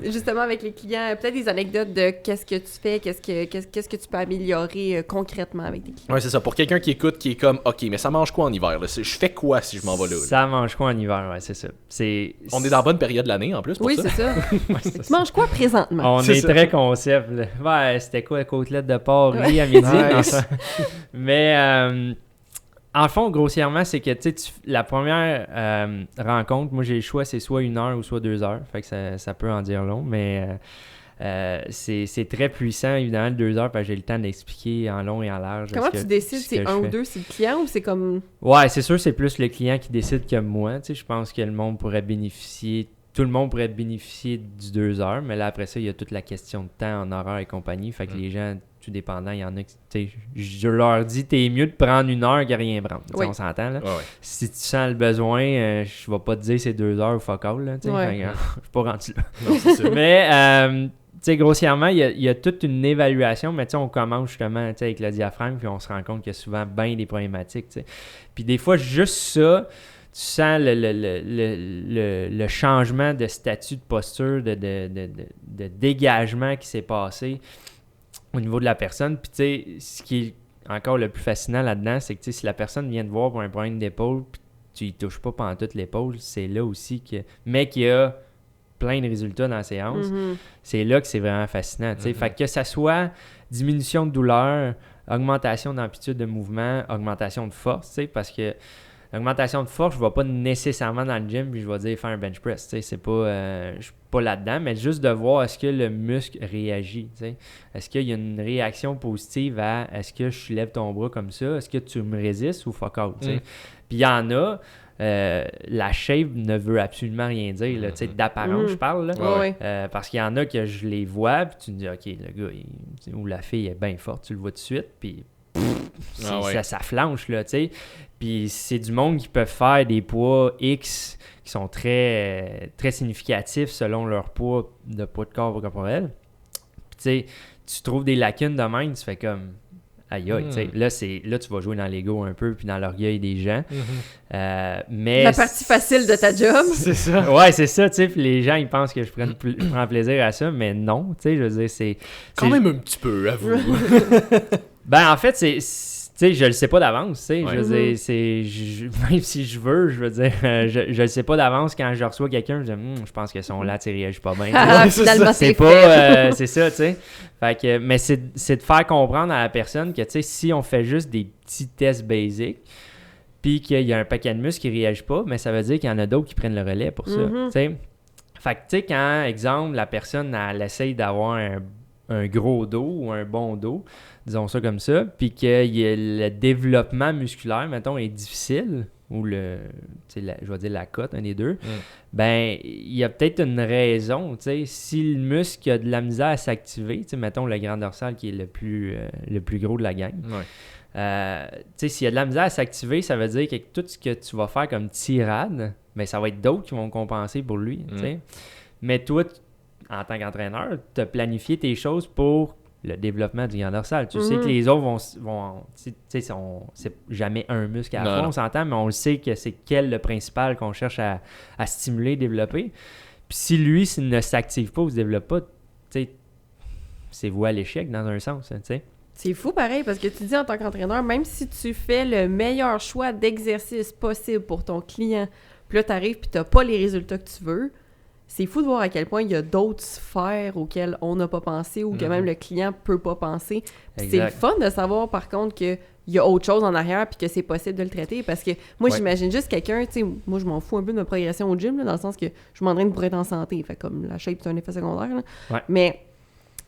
Justement, avec les clients, peut-être des anecdotes de qu'est-ce que tu fais, qu'est-ce que tu peux améliorer concrètement avec tes clients. Ouais, c'est ça. Pour quelqu'un qui écoute, qui est comme, OK, mais ça mange quoi en hiver? Là? Je fais quoi si je m'en vais là? Ça mange quoi en hiver, ouais, c'est ça. On est dans la bonne période de l'année, en plus, pour ça. Oui, c'est ça. Tu manges quoi présentement? On est très concept. Là. Ouais, c'était quoi, la côtelette de porc riz à midi? Nice. Mais... En le fond, grossièrement, c'est que la première rencontre, moi j'ai le choix, c'est soit 1 heure ou soit 2 heures. Fait que ça peut en dire long, mais c'est très puissant, évidemment, le 2 heures, parce que j'ai le temps d'expliquer en long et en large. Comment tu décides, c'est 1 ou 2, c'est le client ou c'est comme... Ouais, c'est sûr, c'est plus le client qui décide que moi. Je pense que le monde pourrait bénéficier, tout le monde pourrait bénéficier du 2 heures, mais là, après ça, il y a toute la question de temps en horaire et compagnie. Fait que les gens, tout dépendant, il y en a qui, je leur dis, t'es mieux de prendre 1 heure que rien prendre. Oui. On s'entend, là. Ouais. Si tu sens le besoin, je vais pas te dire c'est 2 heures ou fuck all, là. Ouais. Je suis pas rendu là. Non, c'est ça. Mais, grossièrement, il y a toute une évaluation, mais on commence justement avec le diaphragme, puis on se rend compte qu'il y a souvent bien des problématiques. T'sais. Puis des fois, juste ça, tu sens le changement de statut de posture, de dégagement qui s'est passé au niveau de la personne. Puis ce qui est encore le plus fascinant là-dedans, c'est que si la personne vient te voir pour un problème d'épaule, puis tu y touches pas pendant toute l'épaule, c'est là aussi mais qu'il y a plein de résultats dans la séance, c'est là que c'est vraiment fascinant. Fait que ça soit diminution de douleur, augmentation d'amplitude de mouvement, augmentation de force, parce que l'augmentation de force, je ne vais pas nécessairement dans le gym puis je vais dire faire un bench press. C'est pas, je suis pas là-dedans, mais juste de voir est-ce que le muscle réagit. Est-ce qu'il y a une réaction positive à est-ce que je lève ton bras comme ça, est-ce que tu me résistes ou fuck out. Puis il y en a, la shape ne veut absolument rien dire. Là, d'apparence, je parle. Là. Parce qu'il y en a que je les vois puis tu me dis OK, le gars ou la fille est bien forte, tu le vois tout de suite, puis ça flanche, là, tu sais. Puis c'est du monde qui peuvent faire des poids X qui sont très, très significatifs selon leur poids de corps corporel. Puis tu sais, tu trouves des lacunes de même, tu fais comme aïe aïe, tu sais. Là, tu vas jouer dans l'ego un peu puis dans l'orgueil des gens. Mais la partie facile de ta job. C'est ça. Ouais, c'est ça, tu sais. Puis les gens, ils pensent que je prends plaisir à ça, mais non, tu sais, je veux dire, c'est... Quand même un petit peu, avoue. Ben, en fait, tu sais, je le sais pas d'avance, tu sais. Je veux dire, même si je veux dire, je le sais pas d'avance quand je reçois quelqu'un, je dis, je pense que son lat, il réagit pas bien. Finalement, c'est pas, c'est ça, tu sais. Fait que, mais c'est de faire comprendre à la personne que, tu sais, si on fait juste des petits tests basiques, puis qu'il y a un paquet de muscles qui réagissent pas, mais ça veut dire qu'il y en a d'autres qui prennent le relais pour ça, tu sais. Fait que, tu sais, quand, exemple, la personne, elle essaye d'avoir un gros dos ou un bon dos, disons ça comme ça, puis que le développement musculaire, mettons, est difficile, ou je vais dire la cote, un des deux, ben, il y a peut-être une raison, tu sais, si le muscle a de la misère à s'activer, tu sais, mettons le grand dorsal qui est le plus gros de la gang, tu sais, s'il y a de la misère à s'activer, ça veut dire que tout ce que tu vas faire comme tirade, ben, ça va être d'autres qui vont compenser pour lui, tu sais. Mais toi, en tant qu'entraîneur, tu as planifié tes choses pour le développement du grand dorsal. Tu sais que les autres vont tu sais, c'est jamais un muscle à la fois, on s'entend, mais on le sait que c'est le principal qu'on cherche à stimuler, développer. Puis si lui, s'il ne s'active pas ou se développe pas, tu sais, c'est voué à l'échec dans un sens, tu sais. C'est fou pareil, parce que tu dis en tant qu'entraîneur, même si tu fais le meilleur choix d'exercice possible pour ton client, puis là, tu arrives puis tu n'as pas les résultats que tu veux, c'est fou de voir à quel point il y a d'autres sphères auxquelles on n'a pas pensé ou que même le client peut pas penser. Puis c'est le fun de savoir, par contre, qu'il y a autre chose en arrière puis que c'est possible de le traiter. Parce que moi, j'imagine juste quelqu'un, tu sais, moi, je m'en fous un peu de ma progression au gym, là, dans le sens que je m'entraîne pour être en santé. Fait comme la shape, c'est un effet secondaire. Là. Mais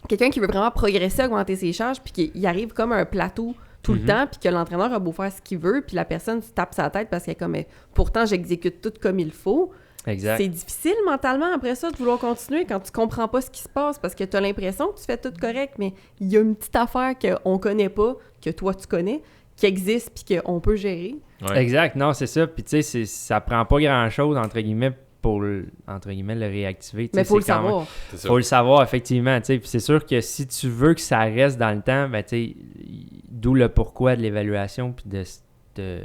quelqu'un qui veut vraiment progresser, augmenter ses charges, puis qu'il arrive comme à un plateau tout le temps, puis que l'entraîneur a beau faire ce qu'il veut, puis la personne se tape sa tête parce qu'elle est comme « pourtant, j'exécute tout comme il faut ». Exact. C'est difficile mentalement après ça de vouloir continuer quand tu comprends pas ce qui se passe parce que tu as l'impression que tu fais tout correct, mais il y a une petite affaire qu'on connaît pas, que toi tu connais, qui existe puis qu'on peut gérer. Ouais. Exact, non, c'est ça. Puis tu sais, ça prend pas grand-chose, entre guillemets, pour le réactiver. Mais faut le savoir. Faut le savoir, effectivement. Puis c'est sûr que si tu veux que ça reste dans le temps, ben tu sais, d'où le pourquoi de l'évaluation puis de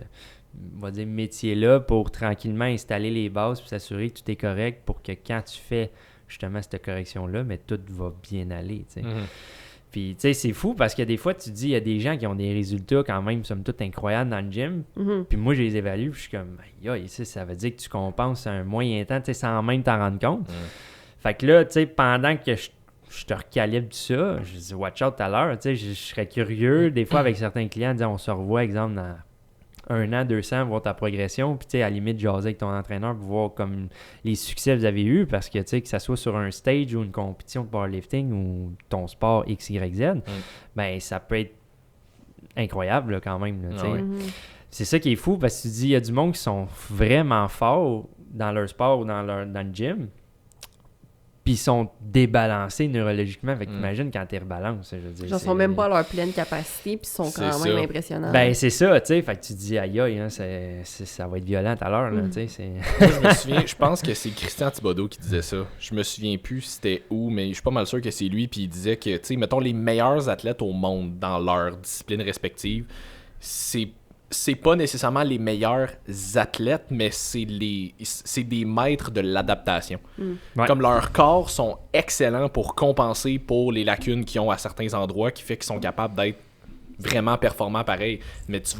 on va dire métier-là pour tranquillement installer les bases puis s'assurer que tout est correct pour que quand tu fais justement cette correction-là, mais tout va bien aller, tu sais. Puis, tu sais, c'est fou parce que des fois, tu te dis, il y a des gens qui ont des résultats quand même, somme toute, incroyables dans le gym. Puis moi, je les évalue, puis je suis comme, aïe, ça veut dire que tu compenses un moyen temps, tu sais, sans même t'en rendre compte. Fait que là, tu sais, pendant que je te recalibre tout ça, je dis, watch out tout à l'heure, tu sais, je serais curieux, des fois, avec certains clients, on se revoit, exemple, dans 1 an, 2 ans, voir ta progression, puis tu sais, à la limite, jaser avec ton entraîneur pour voir comme les succès que vous avez eus, parce que tu sais, que ça soit sur un stage ou une compétition de powerlifting ou ton sport X, Y, Z, ben ça peut être incroyable là, quand même. Là, tu sais. C'est ça qui est fou, parce que tu dis, il y a du monde qui sont vraiment forts dans leur sport ou dans le gym, puis ils sont débalancés neurologiquement. Fait que t'imagines quand tu rebalances, je veux dire. Ils sont même pas à leur pleine capacité, puis ils sont quand même impressionnants. Ben, c'est ça, tu sais. Fait que tu te dis, aïe, aïe, hein, ça va être violent tout à l'heure, là, tu sais. Moi, je me souviens, je pense que c'est Christian Thibodeau qui disait ça. Je me souviens plus c'était où, mais je suis pas mal sûr que c'est lui. Puis il disait que, tu sais, mettons, les meilleurs athlètes au monde dans leur discipline respective, c'est pas nécessairement les meilleurs athlètes, mais c'est des maîtres de l'adaptation. Ouais. Comme leurs corps sont excellents pour compenser pour les lacunes qu'ils ont à certains endroits, qui fait qu'ils sont capables d'être vraiment performants pareil. Mais tu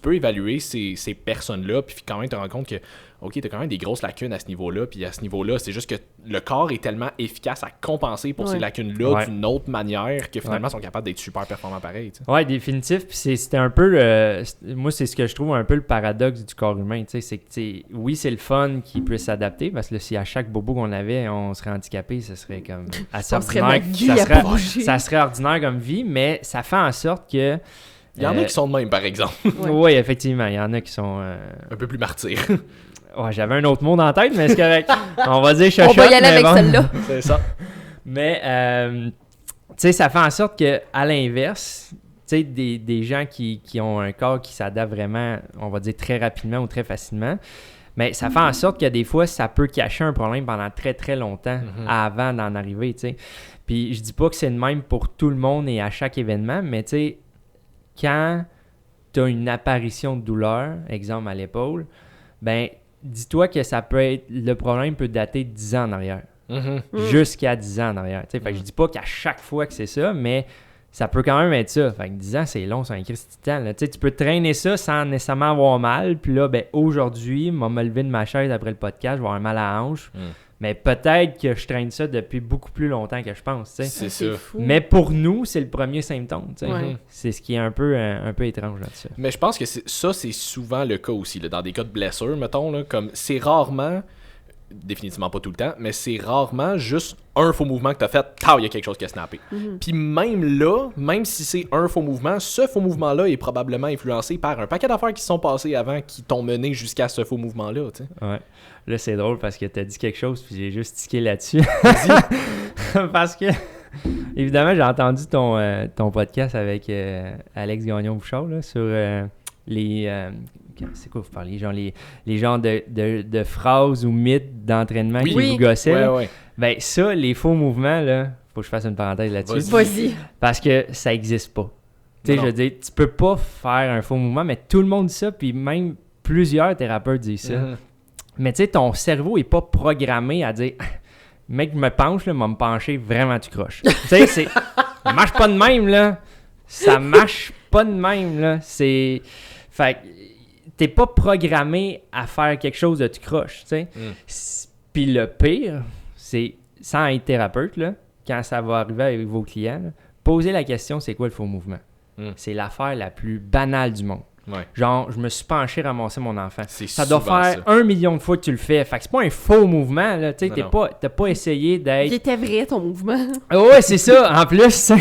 peux évaluer ces personnes-là, puis quand même te rends compte que, OK, t'as quand même des grosses lacunes à ce niveau-là, puis à ce niveau-là, c'est juste que le corps est tellement efficace à compenser pour ces lacunes-là d'une autre manière que finalement, ils sont capables d'être super performants pareil. T'sais. Ouais, définitif. Puis c'était un peu, moi, c'est ce que je trouve un peu le paradoxe du corps humain. C'est que, oui, c'est le fun qu'il puisse s'adapter, parce que là, si à chaque bobo qu'on avait, on serait handicapé, ça serait comme assez ordinaire. Ça serait ordinaire comme vie, mais ça fait en sorte que... Il y en a qui sont de même, par exemple. Oui, effectivement. Il y en a qui sont... un peu plus martyrs. Ouais, j'avais un autre mot dans la tête, mais c'est correct. On va dire chochotte. On va y aller avec celle-là. C'est ça. Mais, tu sais, ça fait en sorte qu'à l'inverse, tu sais, des gens qui ont un corps qui s'adapte vraiment, on va dire très rapidement ou très facilement, mais ça fait en sorte que des fois, ça peut cacher un problème pendant très, très longtemps avant d'en arriver, tu sais. Puis, je dis pas que c'est le même pour tout le monde et à chaque événement, mais tu sais, quand tu as une apparition de douleur, exemple à l'épaule, ben dis-toi que ça peut être, le problème peut dater de 10 ans en arrière. Jusqu'à 10 ans en arrière. Fait que je dis pas qu'à chaque fois que c'est ça, mais ça peut quand même être ça. Fait que 10 ans, c'est long, c'est un Christ de temps. Tu peux traîner ça sans nécessairement avoir mal. Puis là, ben aujourd'hui, je vais me lever de ma chaise après le podcast, je vais avoir un mal à la hanche. Mais peut-être que je traîne ça depuis beaucoup plus longtemps que je pense. C'est ça. Fou. Mais pour nous, c'est le premier symptôme. Ouais. C'est ce qui est un peu étrange là-dessus. Mais je pense que c'est souvent le cas aussi. Là, dans des cas de blessure, mettons, là, comme c'est rarement, définitivement pas tout le temps, mais c'est rarement juste un faux mouvement que tu as fait, il y a quelque chose qui a snappé. Puis même là, même si c'est un faux mouvement, ce faux mouvement-là est probablement influencé par un paquet d'affaires qui se sont passées avant qui t'ont mené jusqu'à ce faux mouvement-là. T'sais. Ouais. Là, c'est drôle parce que tu as dit quelque chose puis j'ai juste tiqué là-dessus. Parce que, évidemment, j'ai entendu ton podcast avec Alex Gagnon-Bouchard là, sur les... c'est quoi vous parlez? Genre les genres de phrases ou mythes d'entraînement qui vous gossaient. Ouais. Ben ça, les faux mouvements, là, faut que je fasse une parenthèse là-dessus. Vas-y. Parce que ça existe pas. Tu sais, je veux dire, tu peux pas faire un faux mouvement, mais tout le monde dit ça, puis même plusieurs thérapeutes disent ça. Mais tu sais, ton cerveau est pas programmé à dire « Mec, je me penche, là, me pencher, vraiment tu croches. » Tu sais, ça marche pas de même, là. Ça marche pas de même, là. C'est... Fait que t'es pas programmé à faire quelque chose de tu croches, tu sais. Puis le pire, c'est, sans être thérapeute, là, quand ça va arriver avec vos clients, là, posez la question, c'est quoi le faux mouvement? C'est l'affaire la plus banale du monde. Ouais. Genre, je me suis penché ramasser mon enfant. Ça doit souvent faire 1 million de fois que tu le fais. Fait que c'est pas un faux mouvement, là. Tu sais, t'as pas essayé d'être... Il était vrai, ton mouvement. Ouais, c'est ça, en plus.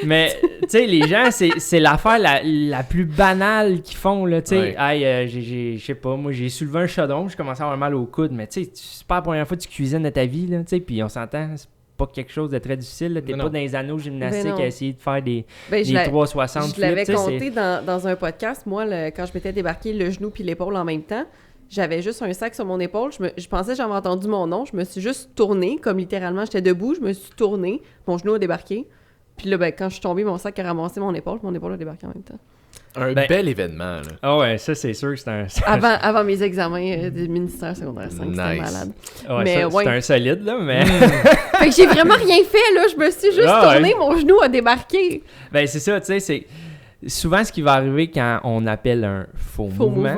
Mais, tu sais, les gens, c'est l'affaire la plus banale qu'ils font, là. Tu sais, je sais pas, moi, j'ai soulevé un chaudron, j'ai commencé à avoir mal au coude. Mais, tu sais, c'est pas la première fois que tu cuisines de ta vie, là. Tu sais, puis on s'entend, c'est pas quelque chose de très difficile, là. T'es pas dans les anneaux gymnastiques à essayer de faire des 360 Je l'avais compté dans un podcast, moi, quand je m'étais débarqué le genou puis l'épaule en même temps. J'avais juste un sac sur mon épaule. Je pensais que j'avais entendu mon nom. Je me suis juste tournée, comme littéralement, j'étais debout. Je me suis tournée. Mon genou a débarqué. Puis là, quand je suis tombée, mon sac a ramassé mon épaule a débarqué en même temps. Un bel événement, là. Ah ouais, ça, c'est sûr que c'est un... Avant mes examens du ministère secondaire 5, c'était malade. Ouais, mais c'est un solide, là, mais... Fait que j'ai vraiment rien fait, là. Je me suis juste tournée, mon genou a débarqué. Ben, c'est ça, tu sais, c'est... Souvent, ce qui va arriver quand on appelle un faux mouvement,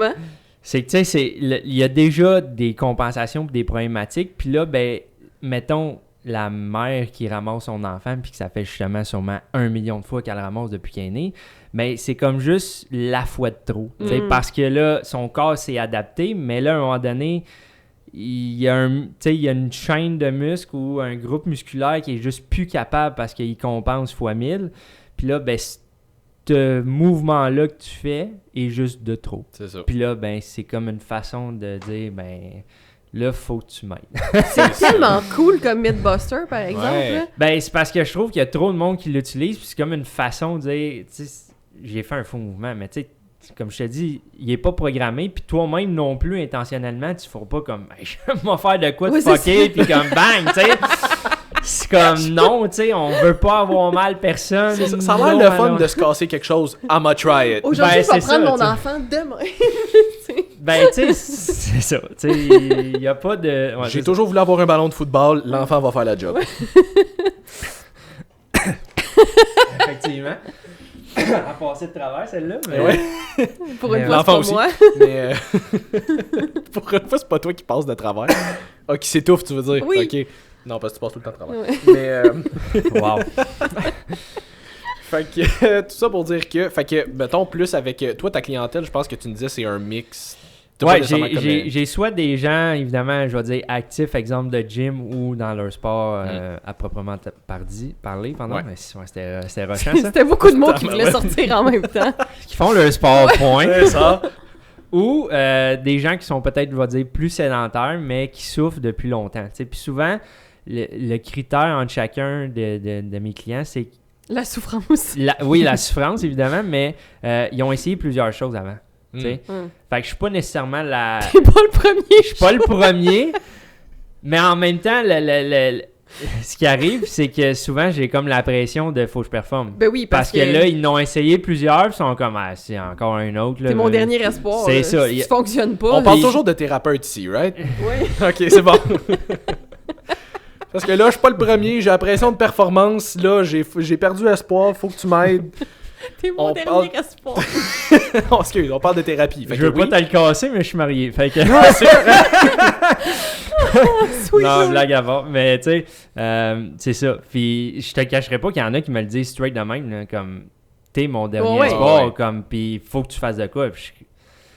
c'est que, tu sais, il y a déjà des compensations et des problématiques. Puis là, ben, mettons, la mère qui ramasse son enfant puis que ça fait justement sûrement 1 million de fois qu'elle le ramasse depuis qu'elle est née, mais c'est comme juste la fois de trop. T'sais, parce que là, son corps s'est adapté, mais là, à un moment donné, il y a une chaîne de muscles ou un groupe musculaire qui est juste plus capable parce qu'il compense fois 1000. Puis là, ben, ce mouvement-là que tu fais est juste de trop. C'est ça. Puis là, ben, c'est comme une façon de dire, ben, là, faut que tu m'aides. C'est tellement cool comme Mythbuster, par exemple. Ouais. Là. Ben, c'est parce que je trouve qu'il y a trop de monde qui l'utilise, puis c'est comme une façon de dire, tu sais, j'ai fait un faux mouvement, mais tu sais, comme je te dis, il est pas programmé, puis toi-même non plus, intentionnellement, tu feras pas comme, hey, je vais m'en faire de quoi de fucker, puis comme bang, tu sais. C'est comme, non, tu sais, on veut pas avoir mal personne. Ça a l'air le fun de se casser quelque chose. I'ma try it. Aujourd'hui, Ben, je vais c'est prendre ça, mon t'sais. enfant demain. Ben, tu sais, c'est ça. Tu sais, il y a pas de... Ouais, J'ai toujours voulu avoir un ballon de football, l'enfant va faire la job. Effectivement. À passer de travers, celle-là. Mais... Ouais. Pour une Mais fois, l'enfant c'est pas aussi. moi. Mais pour une fois, c'est pas toi qui passes de travers. Ah, qui s'étouffe, tu veux dire? Oui. Ok. Non, parce que tu passes tout le temps de travers. Ouais. Mais Wow. fait que tout ça pour dire que, fait que mettons plus avec toi ta clientèle, je pense que tu me disais c'est un mix. T'as pas Ouais, nécessairement comme, j'ai soit des gens, évidemment, je vais dire actifs, exemple de gym ou dans leur sport à proprement parler, pardon. Ouais. Mais c'était rushant, ça. C'était beaucoup de mots qui voulaient Ouais. sortir en même temps. Qui font leur sport, point. C'est ça. Ou des gens qui sont peut-être, je vais dire, plus sédentaires, mais qui souffrent depuis longtemps. T'sais. Puis souvent, le critère entre chacun de mes clients, c'est La souffrance. oui, la souffrance, évidemment, mais ils ont essayé plusieurs choses avant. T'sais. Fait que je suis pas nécessairement la... T'es pas le premier. Je suis pas le premier, mais en même temps, ce qui arrive, c'est que souvent, j'ai comme la pression de « faut que je performe ». Ben oui, Parce que là, ils n'ont essayé plusieurs, puis ils sont comme « ah, c'est encore un autre ». C'est mon dernier espoir. C'est là. ça. Si tu fonctionnes pas. On parle Puis- toujours de thérapeute ici, right? Oui. Ok, c'est bon. Parce que là, je suis pas le premier, j'ai la pression de performance. Là, j'ai perdu espoir, faut que tu m'aides. T'es mon On dernier parle- espoir. On excuse, on parle de thérapie. Fait Je que veux pas oui. te le casser, mais je suis marié. Fait que... Sweet non, Lord. blague à part. Mais tu sais, c'est ça. Puis je te cacherai pas qu'il y en a qui me le disent straight de même, là, comme t'es mon dernier Ouais. espoir, Ouais. comme puis faut que tu fasses de quoi. Puis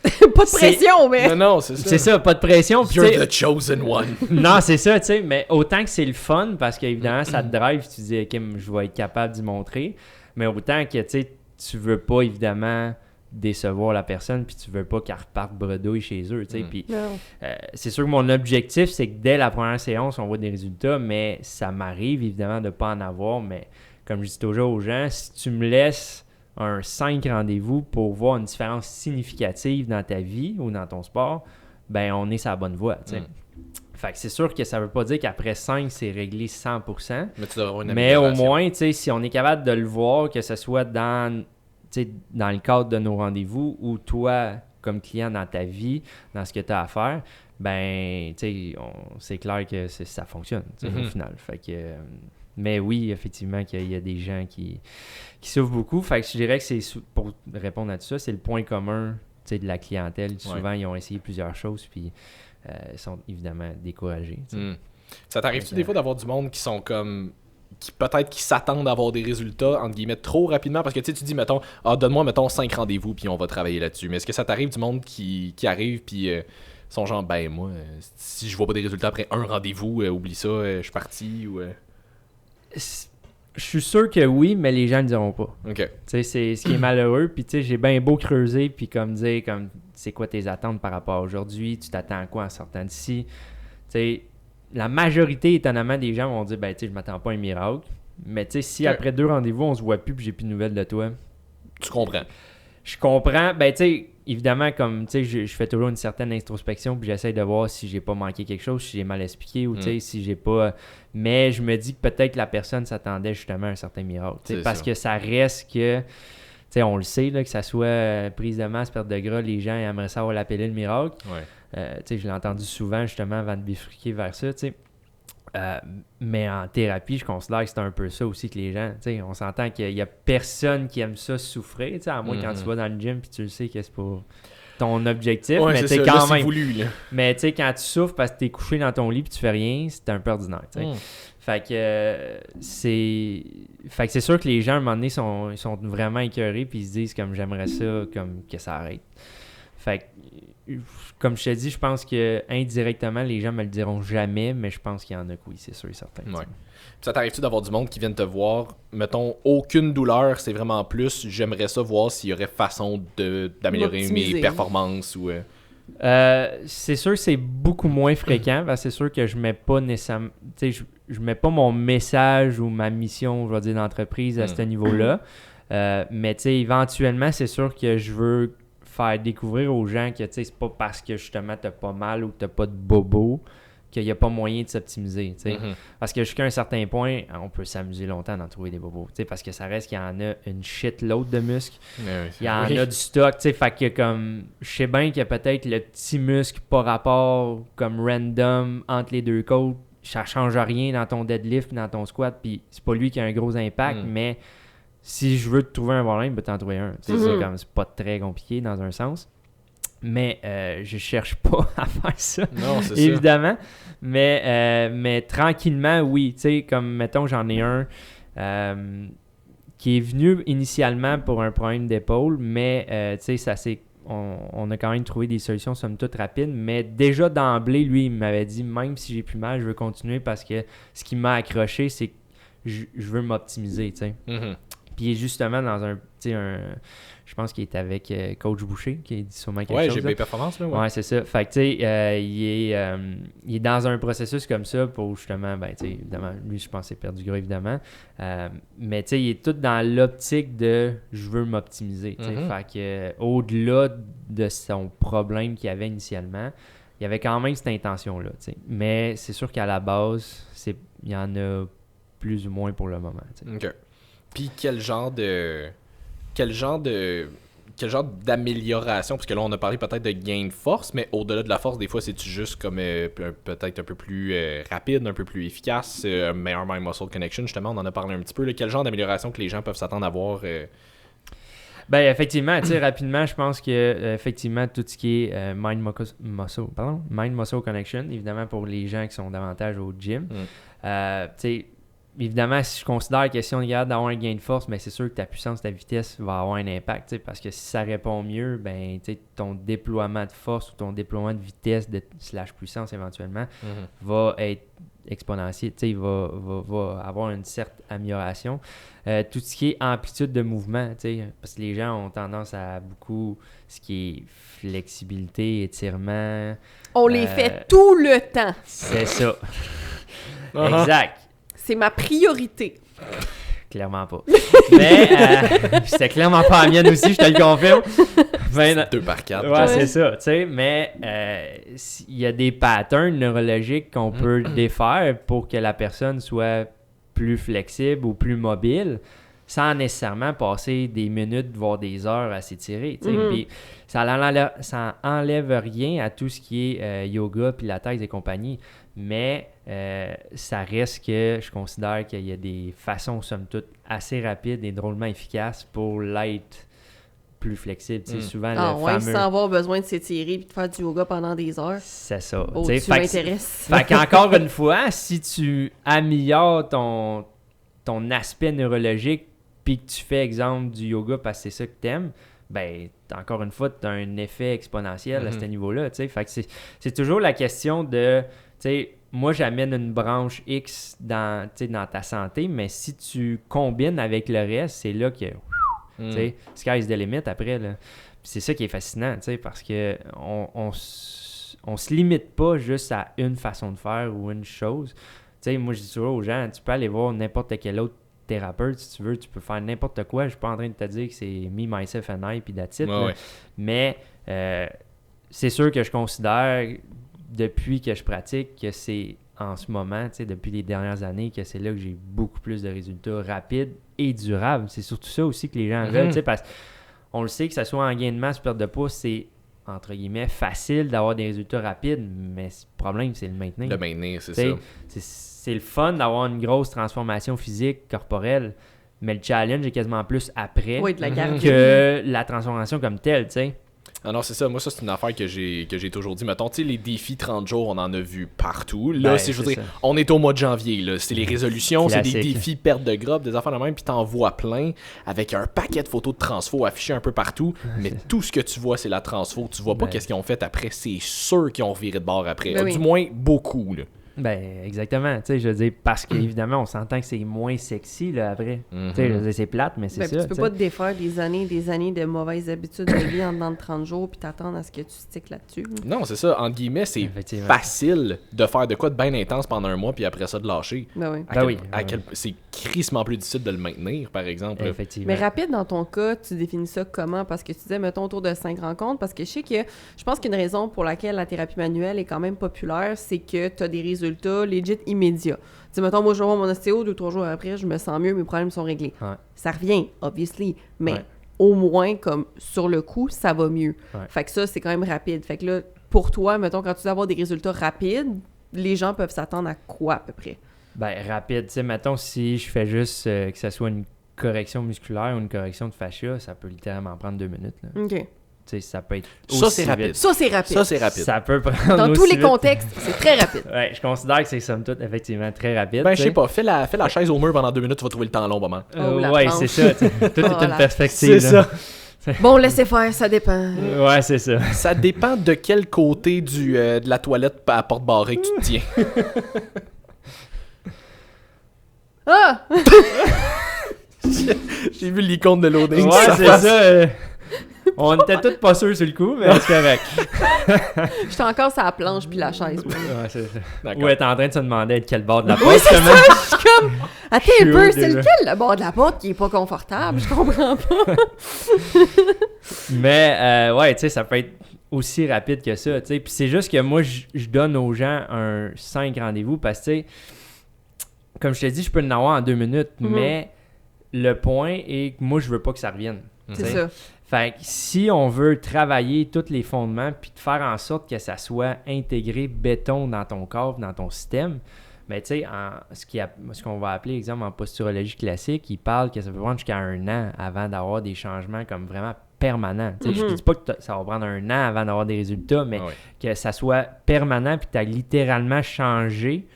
Pas de pression, mais. Non, non, c'est ça. c'est ça, pas de pression. Puis, tu You're sais, the chosen one. non, c'est ça, tu sais, mais autant que c'est le fun parce qu'évidemment ça te drive, tu te dis ok, je vais être capable d'y montrer, mais autant que tu sais, tu veux pas évidemment décevoir la personne puis tu veux pas qu'elle reparte bredouille chez eux, tu sais, puis Non. c'est sûr que mon objectif, c'est que dès la première séance, on voit des résultats, mais ça m'arrive évidemment de ne pas en avoir. Mais comme je dis toujours aux gens, si tu me laisses un 5 rendez-vous pour voir une différence significative dans ta vie ou dans ton sport, ben on est sur la bonne voie. Tu sais. Fait que c'est sûr que ça veut pas dire qu'après 5, c'est réglé 100%. Mais tu devrais avoir une Mais au amélioration. moins, tu sais, si on est capable de le voir, que ce soit dans, tu sais, dans le cadre de nos rendez-vous ou toi, comme client dans ta vie, dans ce que tu as à faire, ben, tu sais, c'est clair que ça fonctionne, tu sais, au final. Fait que, mais oui, effectivement, qu'il y a des gens qui souffrent beaucoup. Fait que je dirais que c'est, pour répondre à tout ça, c'est le point commun, tu sais, de la clientèle. Souvent, ils ont essayé plusieurs choses, puis ils sont évidemment découragés. Tu sais. Ça t'arrive-tu des fois d'avoir du monde qui sont comme... qui peut-être qui s'attendent à avoir des résultats, entre guillemets, trop rapidement? Parce que tu sais, tu dis, mettons, donne-moi, mettons, 5 rendez-vous, puis on va travailler là-dessus. Mais est-ce que ça t'arrive du monde qui arrive, puis sont genre, ben moi, si je vois pas des résultats après un rendez-vous, oublie ça, je suis parti, ou... Je suis sûr que oui, mais les gens ne le diront pas. Ok. Tu sais, c'est ce qui est malheureux. Puis, tu sais, j'ai bien beau creuser, puis comme dire, comme, c'est quoi tes attentes par rapport à aujourd'hui? Tu t'attends à quoi en sortant d'ici? Tu sais, la majorité, étonnamment, des gens vont dire, ben, tu sais, je m'attends pas à un miracle. Mais, tu sais, si Ouais. après 2 rendez-vous, on se voit plus, puis j'ai plus de nouvelles de toi, Tu comprends. je comprends. Ben, tu sais, évidemment, comme, tu sais, je fais toujours une certaine introspection, puis j'essaie de voir si j'ai pas manqué quelque chose, si j'ai mal expliqué, ou, tu sais, si j'ai pas... Mais je me dis que peut-être la personne s'attendait justement à un certain miracle. Tu sais, C'est parce ça. que ça reste que... Tu sais, on le sait, là, que ça soit prise de masse, perte de gras, les gens aimeraient savoir l'appeler le miracle. Ouais. Tu sais, je l'ai entendu souvent, justement, avant de bifurquer vers ça, tu sais. Mais en thérapie, je considère que c'est un peu ça aussi que les gens, tu sais, on s'entend qu'il y a personne qui aime ça souffrir, tu sais, à moins quand tu vas dans le gym puis tu le sais que c'est pas... ton objectif, Ouais, mais tu c'est sais, ça, là, quand c'est même. voulu, là. Mais tu sais, quand tu souffres parce que t'es couché dans ton lit puis tu fais rien, c'est un peu ordinaire, tu sais. Fait que c'est sûr que les gens, à un moment donné, ils sont vraiment écœurés puis ils se disent comme j'aimerais ça, comme que ça arrête. Fait que, comme je te dis, je pense que indirectement, les gens me le diront jamais, mais je pense qu'il y en a que oui, c'est sûr et certain. Ouais. Puis ça t'arrive-tu d'avoir du monde qui vient te voir, mettons, aucune douleur, c'est vraiment plus, j'aimerais ça voir s'il y aurait façon d'améliorer mes M'optimiser. performances ou... C'est sûr que c'est beaucoup moins fréquent, parce que c'est sûr que je mets pas nécessairement, tu sais, je mets pas mon message ou ma mission, je vais dire, d'entreprise à ce niveau-là. Mais tu sais, éventuellement, c'est sûr que je veux faire découvrir aux gens que tu sais, c'est pas parce que justement t'as pas mal ou que t'as pas de bobo qu'il n'y a pas moyen de s'optimiser, tu sais. Parce que jusqu'à un certain point, on peut s'amuser longtemps d'en trouver des bobos, tu sais, parce que ça reste qu'il y en a une shitload de muscles. Il y en a du stock, tu sais, fait que comme, je sais bien qu'il y a peut-être le petit muscle par rapport, comme random, entre les deux côtes, ça change rien dans ton deadlift, dans ton squat, puis c'est pas lui qui a un gros impact, mais si je veux te trouver un problème, ben t'en trouver un, tu sais, c'est pas très compliqué dans un sens. Mais je cherche pas à faire ça, non, c'est évidemment. Ça. Mais tranquillement, oui. Tu sais, comme, mettons, j'en ai un qui est venu initialement pour un problème d'épaule, mais, tu sais, ça c'est... On a quand même trouvé des solutions, somme toute, rapides. Mais déjà d'emblée, lui, il m'avait dit, même si j'ai plus mal, je veux continuer parce que ce qui m'a accroché, c'est que je veux m'optimiser, tu sais. Puis justement, dans un je pense qu'il est avec Coach Boucher, qui dit sûrement quelque chose. Ouais, GB Performance, là. Ouais, c'est ça. Fait que, tu sais, il est dans un processus comme ça pour justement, ben, tu sais, évidemment, lui, je pense que c'est perdre du gras, évidemment. Mais, tu sais, il est tout dans l'optique de je veux m'optimiser, tu sais. Fait que, au-delà de son problème qu'il avait initialement, il y avait quand même cette intention-là, tu sais. Mais c'est sûr qu'à la base, il y en a plus ou moins pour le moment, tu sais. OK. Puis quel genre d'amélioration, parce que là on a parlé peut-être de gain de force, mais au-delà de la force, des fois c'est-tu juste comme peut-être un peu plus rapide, un peu plus efficace, un meilleur mind-muscle connection, justement, on en a parlé un petit peu, là. Quel genre d'amélioration que les gens peuvent s'attendre à voir Ben effectivement, tu sais, rapidement, je pense que effectivement tout ce qui est mind-muscle connection, évidemment pour les gens qui sont davantage au gym, tu sais, évidemment, si je considère que si on est capable d'avoir un gain de force, ben c'est sûr que ta puissance, ta vitesse va avoir un impact, parce que si ça répond mieux, ben ton déploiement de force ou ton déploiement de vitesse / puissance éventuellement va être exponentiel, il va avoir une certaine amélioration. Tout ce qui est amplitude de mouvement, parce que les gens ont tendance à beaucoup ce qui est flexibilité, étirement. On les fait tout le temps. C'est ça. Exact. C'est ma priorité. Clairement pas. Mais c'était clairement pas la mienne aussi, je te le confirme. 2 par 4. Ouais, c'est ça, tu sais. Mais il y a des patterns neurologiques qu'on peut défaire pour que la personne soit plus flexible ou plus mobile sans nécessairement passer des minutes, voire des heures à s'étirer. Puis ça enlève rien à tout ce qui est yoga, pilates et compagnie. Mais ça reste que je considère qu'il y a des façons, somme toute, assez rapides et drôlement efficaces pour l'être plus flexible. Souvent, le fameux... sans avoir besoin de s'étirer et de faire du yoga pendant des heures. C'est ça. Oh, tu m'intéresses. Fait qu'encore une fois, si tu améliores ton aspect neurologique puis que tu fais, exemple, du yoga parce que c'est ça que t'aimes, ben, encore une fois, tu as un effet exponentiel à ce niveau-là. Fait que c'est toujours la question de... moi, j'amène une branche X dans ta santé, mais si tu combines avec le reste, c'est là que sky's the limit après. Là. C'est ça qui est fascinant, parce que on se limite pas juste à une façon de faire ou une chose. Moi, je dis toujours aux gens, tu peux aller voir n'importe quel autre thérapeute, si tu veux, tu peux faire n'importe quoi. Je suis pas en train de te dire que c'est me, myself and I, puis that's it. Ouais. Mais c'est sûr que je considère, depuis que je pratique, que c'est en ce moment, depuis les dernières années, que c'est là que j'ai beaucoup plus de résultats rapides et durables. C'est surtout ça aussi que les gens veulent, parce qu'on le sait, que ce soit en gain de masse, perte de poids, c'est, entre guillemets, facile d'avoir des résultats rapides, mais le problème, c'est le maintenir. Le maintenir, c'est ça. C'est le fun d'avoir une grosse transformation physique, corporelle, mais le challenge est quasiment plus après de la garder. que la transformation comme telle, Ah non, c'est ça. Moi, ça, c'est une affaire que j'ai toujours dit. Mettons, tu sais, les défis 30 jours, on en a vu partout. Là, Ben, je veux c'est dire, ça. on est au mois de janvier, là. C'est les résolutions, c'est des Classique. défis perte de gras, des affaires de même, puis t'en vois plein avec un paquet de photos de transfo affichées un peu partout. Mais tout ce que tu vois, c'est la transfo. Tu vois pas Ben. qu'est-ce qu'ils ont fait après. C'est sûr qu'ils ont reviré de bord après. Ben oui. Du moins, beaucoup, là. Ben, exactement. Tu sais, je veux dire, parce qu'évidemment, on s'entend que c'est moins sexy, là, après. Mhm. Tu sais, je veux dire, c'est plate, mais c'est Ben, puis ça. tu peux tu pas sais. te défaire des années de mauvaises habitudes de vie en dedans de 30 jours puis t'attendre à ce que tu sticks là-dessus. Non, c'est ça. Entre guillemets, c'est Effectivement. facile de faire de quoi de bien intense pendant un mois, puis après ça, de lâcher. Ben oui. C'est crissement plus difficile de le maintenir, par exemple. là. Effectivement. Mais rapide, dans ton cas, tu définis ça comment? Parce que tu disais, mettons, autour de 5 rencontres. Parce que je pense qu'une raison pour laquelle la thérapie manuelle est quand même populaire, c'est que tu as des résultats legit immédiats. Tu sais, mettons, moi, je vais voir mon ostéo, 2-3 jours après, je me sens mieux, mes problèmes sont réglés. Ouais. Ça revient, obviously, mais Ouais. au moins, comme sur le coup, ça va mieux. Ouais. Fait que ça, c'est quand même rapide. Fait que là, pour toi, mettons, quand tu veux avoir des résultats rapides, les gens peuvent s'attendre à quoi, à peu près? Ben, rapide. Tu sais, mettons, si je fais juste que ça soit une correction musculaire ou une correction de fascia, ça peut littéralement prendre 2 minutes. Là. OK. Tu sais, ça peut être Ça, aussi c'est rapide. vite. Ça, c'est rapide. Ça, c'est rapide. Ça peut prendre Dans tous aussi les vite. contextes, c'est très rapide. Ouais, je considère que c'est somme toute effectivement très rapide. Ben, tu je sais. sais pas. Fais la chaise au mur pendant 2 minutes, tu vas trouver le temps long, maman. Oh, la ouais, planche. c'est ça. tu sais. Tout Oh, est une la- perspective. C'est là. ça. Bon, laissez faire, ça dépend. Ouais, c'est ça. Ça dépend de quel côté de la toilette à porte barrée que tu te tiens. Ah! J'ai vu l'icône de loading. Ouais, ça c'est passe. ça. On était tous pas sûrs sur le coup, mais c'est correct. J'étais encore sur la planche puis la chaise. moi. Ouais, c'est ça. D'accord. Ouais, t'es en train de se demander de quel bord de la Oui, porte, c'est justement. ça, je suis comme... Attends Je un suis peu, où, c'est déjà? lequel le bord de la porte qui est pas confortable? Je comprends pas. Mais, ouais, tu sais, ça peut être aussi rapide que ça, tu sais. Puis c'est juste que moi, je donne aux gens un 5 rendez-vous parce que, tu sais, comme je t'ai dit, je peux en avoir en 2 minutes, Mhm. mais le point est que moi, je veux pas que ça revienne. C'est tu sais. ça. Fait que si on veut travailler tous les fondements puis de faire en sorte que ça soit intégré béton dans ton corps, dans ton système, ben tu sais, ce qu'on va appeler, exemple, en posturologie classique, il parle que ça peut prendre jusqu'à 1 an avant d'avoir des changements comme vraiment permanents. Tu sais, Je Mhm. ne dis pas que ça va prendre 1 an avant d'avoir des résultats, mais Ah ouais. que ça soit permanent puis que tu as littéralement changé,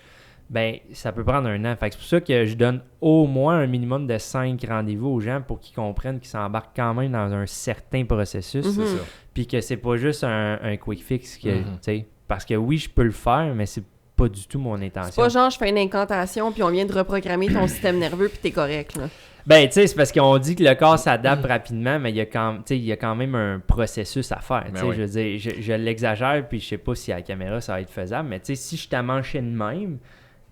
ben ça peut prendre 1 an. Fait que c'est pour ça que je donne au moins un minimum de 5 rendez-vous aux gens pour qu'ils comprennent qu'ils s'embarquent quand même dans un certain processus, Mhm. C'est ça. puis que c'est pas juste un quick fix. Que, Mhm. tu sais, parce que oui, je peux le faire, mais c'est pas du tout mon C'est intention. pas genre, je fais une incantation puis on vient de reprogrammer ton système nerveux puis t'es correct, là. Ben, tu sais, c'est parce qu'on dit que le corps s'adapte rapidement, mais il y a quand même un processus à faire. tu Ben sais, oui. Je veux dire, je l'exagère, puis je sais pas si à la caméra ça va être faisable, mais tu sais, si je t'amanchais de même,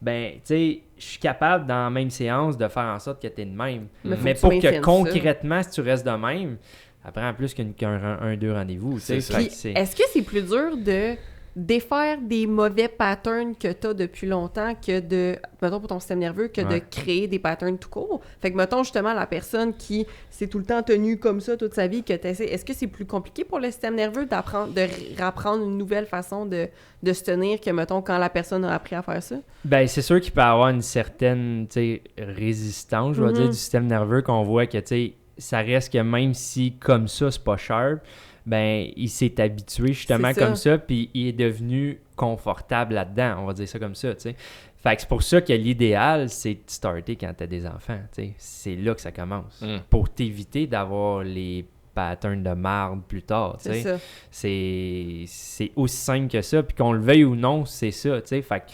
ben, tu sais, je suis capable dans la même séance de faire en sorte que tu es de même. Mais faut Mais que tu pour maintiennes que ça. concrètement, si tu restes de même, ça prend plus qu'un 2 rendez-vous. tu sais. C'est ça. Fait Puis, que c'est- est-ce que c'est plus dur de défaire des mauvais patterns que t'as depuis longtemps que de, mettons pour ton système nerveux, que de Ouais. créer des patterns tout court? Fait que, mettons justement, la personne qui s'est tout le temps tenue comme ça toute sa vie, que t'essaies, est-ce que c'est plus compliqué pour le système nerveux d'apprendre, de rapprendre une nouvelle façon de se tenir que, mettons, quand la personne a appris à faire ça? Ben, c'est sûr qu'il peut y avoir une certaine tu sais, résistance, je vais Mhm. dire, du système nerveux qu'on voit que tu sais, ça reste que même si comme ça, c'est pas sharp, ben, il s'est habitué justement C'est ça. comme ça, puis il est devenu confortable là-dedans, on va dire ça comme ça, tu sais. Fait que c'est pour ça que l'idéal, c'est de starter quand t'as des enfants, tu sais. C'est là que ça commence. Mm. Pour t'éviter d'avoir les patterns de marde plus tard, tu C'est sais. ça. C'est aussi simple que ça, puis qu'on le veuille ou non, c'est ça, tu sais. Fait que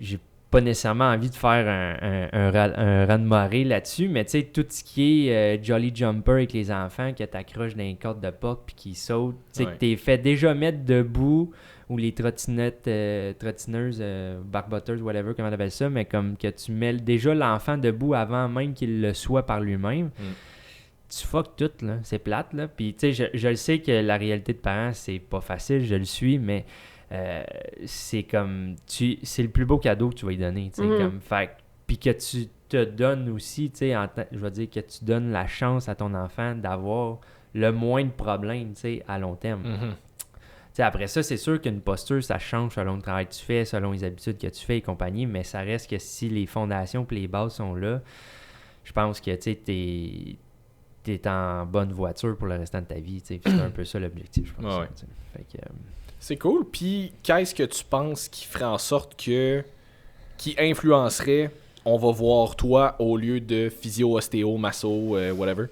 j'ai pas nécessairement envie de faire un raz-de-marée là-dessus, mais tu sais, tout ce qui est Jolly Jumper avec les enfants, que t'accroches dans les cordes de porte puis qu'ils sautent, tu sais, Ouais. que t'es fait déjà mettre debout, ou les trottineuses, barboteuses, whatever, comment on appelle ça, mais comme que tu mets déjà l'enfant debout avant même qu'il le soit par lui-même. Tu fuck tout, là. C'est plate, là. Puis, tu sais, je le sais que la réalité de parents, c'est pas facile, je le suis, mais c'est comme... c'est le plus beau cadeau que tu vas lui donner, tu sais. Mhm. Comme, fait puis que tu te donnes aussi, tu sais, je veux dire que tu donnes la chance à ton enfant d'avoir le moins de problèmes, tu sais, à long terme. Mhm. Tu sais, après ça, c'est sûr qu'une posture, ça change selon le travail que tu fais, selon les habitudes que tu fais et compagnie, mais ça reste que si les fondations et les bases sont là, je pense que, tu sais, t'es en bonne voiture pour le restant de ta vie. C'est un peu ça l'objectif, je pense. Ouais. Fait que, C'est cool. Puis, qu'est-ce que tu penses qui ferait en sorte que... qui influencerait, on va voir toi au lieu de physio, ostéo, masso, whatever?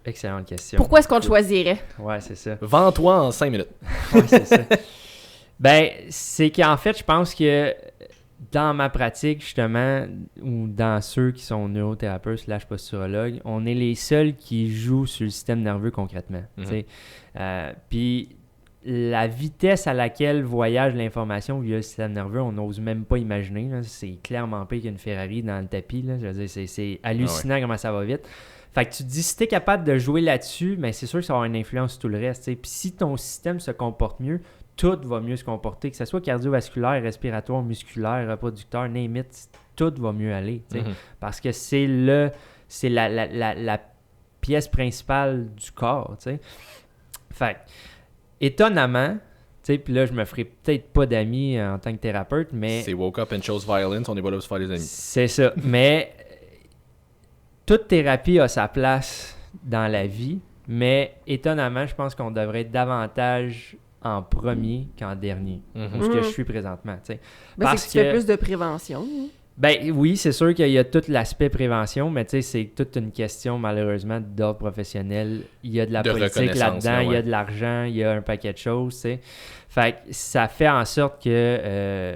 excellente question. Pourquoi est-ce qu'on te choisirait? Ouais, c'est ça. Vends-toi en 5 minutes. Ouais, c'est ça. Ben, c'est qu'en fait, je pense que dans ma pratique, justement, ou dans ceux qui sont neurothérapeutes / posturologues, on est les seuls qui jouent sur le système nerveux concrètement. Puis la vitesse à laquelle voyage l'information via le système nerveux, on n'ose même pas imaginer. Là. C'est clairement pire qu'une Ferrari dans le tapis. Là. Je veux dire, c'est hallucinant comment ça va vite. Fait que tu te dis, si tu es capable de jouer là-dessus, ben c'est sûr que ça va avoir une influence sur tout le reste. Puis si ton système se comporte mieux, tout va mieux se comporter, que ce soit cardiovasculaire, respiratoire, musculaire, reproducteur, name it, tout va mieux aller. Parce que c'est la pièce principale du corps. T'sais. Fait que, étonnamment, puis là, je me ferai peut-être pas d'amis en tant que thérapeute, mais... C'est woke up and chose violence, on est pas là pour se faire des amis. C'est ça, mais toute thérapie a sa place dans la vie, mais étonnamment, je pense qu'on devrait être davantage en premier qu'en dernier, où ce que je suis présentement. Ben, c'est que tu fais plus de prévention. Ben oui, c'est sûr qu'il y a tout l'aspect prévention, mais c'est toute une question, malheureusement, d'ordre professionnel. Il y a de la politique là-dedans, il y a de l'argent, il y a un paquet de choses, Fait que ça fait en sorte que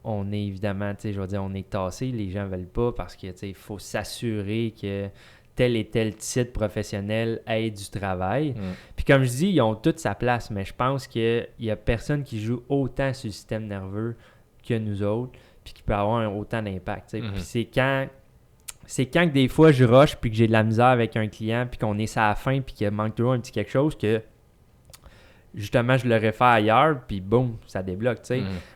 on est évidemment, je veux dire, on est tassé, les gens veulent pas parce que il faut s'assurer que tel et tel titre professionnel ait du travail. Puis comme je dis, ils ont toute sa place, mais je pense qu'il y a personne qui joue autant sur le système nerveux que nous autres, puis qui peut avoir autant d'impact. Puis c'est quand que des fois je rush puis que j'ai de la misère avec un client puis qu'on est sur la fin puis qu'il manque toujours un petit quelque chose que justement je l'aurais fait ailleurs puis boum, ça débloque.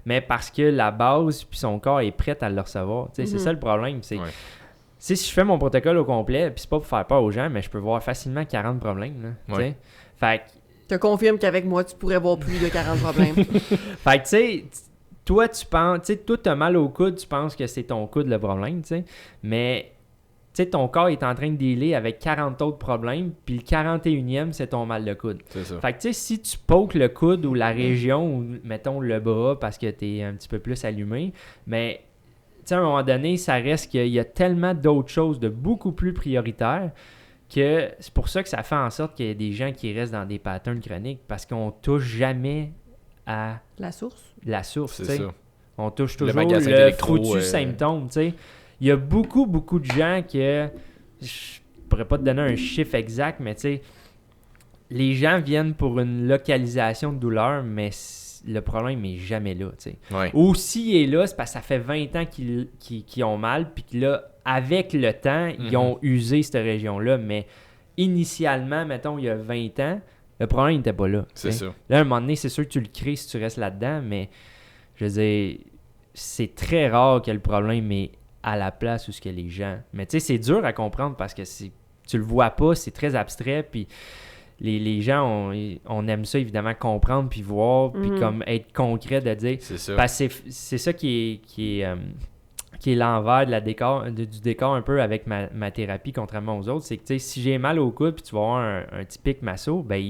Mais parce que la base puis son corps est prêt à le recevoir. C'est ça le problème. C'est si je fais mon protocole au complet, puis c'est pas pour faire peur aux gens, mais je peux voir facilement 40 problèmes. Là, fait que... Je te confirme qu'avec moi, tu pourrais voir plus de 40 problèmes. Fait que tu sais, toi, tu penses, toi, tu as mal au coude, tu penses que c'est ton coude le problème, mais ton corps est en train de dealer avec 40 autres problèmes, puis le 41e, c'est ton mal de coude. C'est ça. Fait que si tu pokes le coude ou la région, ou mettons le bras parce que tu es un petit peu plus allumé, mais à un moment donné, ça reste qu'il y a tellement d'autres choses de beaucoup plus prioritaires que c'est pour ça que ça fait en sorte qu'il y a des gens qui restent dans des patterns chroniques parce qu'on touche jamais à la source. C'est ça. On touche toujours le foutu symptôme. Il y a beaucoup de gens que je pourrais pas te donner un chiffre exact, mais les gens viennent pour une localisation de douleur, mais le problème n'est jamais là. Ou s'il est là, c'est parce que ça fait 20 ans qu'ils ont mal, puis que là, avec le temps, ils ont usé cette région-là. Mais initialement, mettons, il y a 20 ans, le problème n'était pas là. C'est ça. Là, à un moment donné, c'est sûr que tu le crées si tu restes là-dedans, mais je veux dire, c'est très rare que le problème est à la place où ce que les gens... Mais c'est dur à comprendre parce que tu le vois pas, c'est très abstrait, puis... Les gens, on aime ça évidemment comprendre puis voir, puis comme être concret de dire. C'est ça. Parce que c'est ça qui est l'envers du décor un peu avec ma thérapie contrairement aux autres. C'est que si j'ai mal au coude puis tu vas avoir un typique masso, ben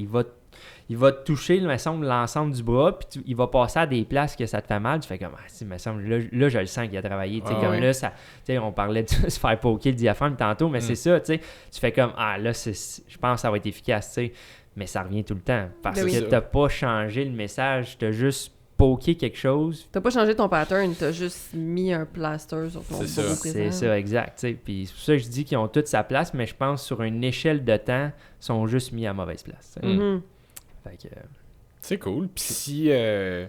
il va te toucher, il me semble, l'ensemble du bras, puis il va passer à des places que ça te fait mal. Tu fais comme, il me semble, là, je le sens qu'il a travaillé. Là, on parlait de se faire poker le diaphragme tantôt, mais c'est ça, tu fais comme, là, je pense que ça va être efficace, mais ça revient tout le temps. Parce que t'as pas changé le message, t'as juste poké quelque chose. T'as pas changé ton pattern, t'as juste mis un plaster sur ton bras présent. C'est ça, exact. Puis c'est pour ça que je dis qu'ils ont toute sa place, mais je pense sur une échelle de temps, ils sont juste mis à mauvaise place. C'est cool. Puis si... là,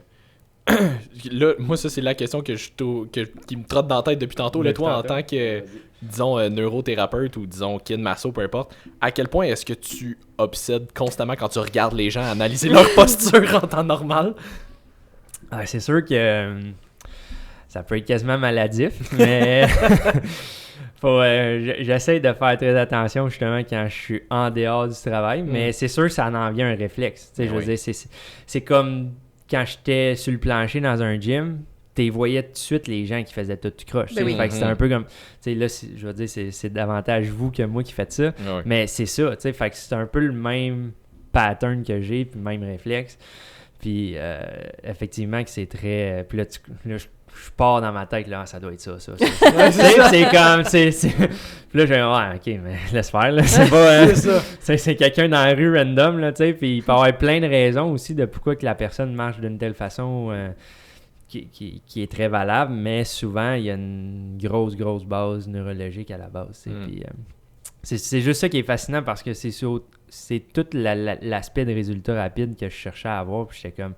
moi, ça, c'est la question qui me trotte dans la tête depuis tantôt. Là, toi, en tant que, disons, neurothérapeute ou, disons, kid masso, peu importe, à quel point est-ce que tu obsèdes constamment quand tu regardes les gens analyser leur posture en temps normal? C'est sûr que ça peut être quasiment maladif, mais... j'essaie de faire très attention justement quand je suis en dehors du travail, mais c'est sûr que ça en vient un réflexe. Je veux dire, c'est comme quand j'étais sur le plancher dans un gym, tu voyais tout de suite les gens qui faisaient tout croche. Ben oui. Fait que c'était un peu comme, tu sais, là, je veux dire, c'est davantage vous que moi qui faites ça. Ouais. Mais c'est ça, tu sais, fait que c'est un peu le même pattern que j'ai, puis le même réflexe. Puis effectivement que c'est très... Puis là, je pars dans ma tête, là, ça doit être ça. C'est comme... Puis là, j'ai OK, mais laisse faire, là. C'est pas... c'est quelqu'un dans la rue random, là, tu sais, puis il peut y avoir plein de raisons aussi de pourquoi que la personne marche d'une telle façon qui est très valable, mais souvent, il y a une grosse base neurologique à la base, tu sais, puis... C'est juste ça qui est fascinant parce que c'est tout l'aspect de résultats rapides que je cherchais à avoir. Puis j'étais comme...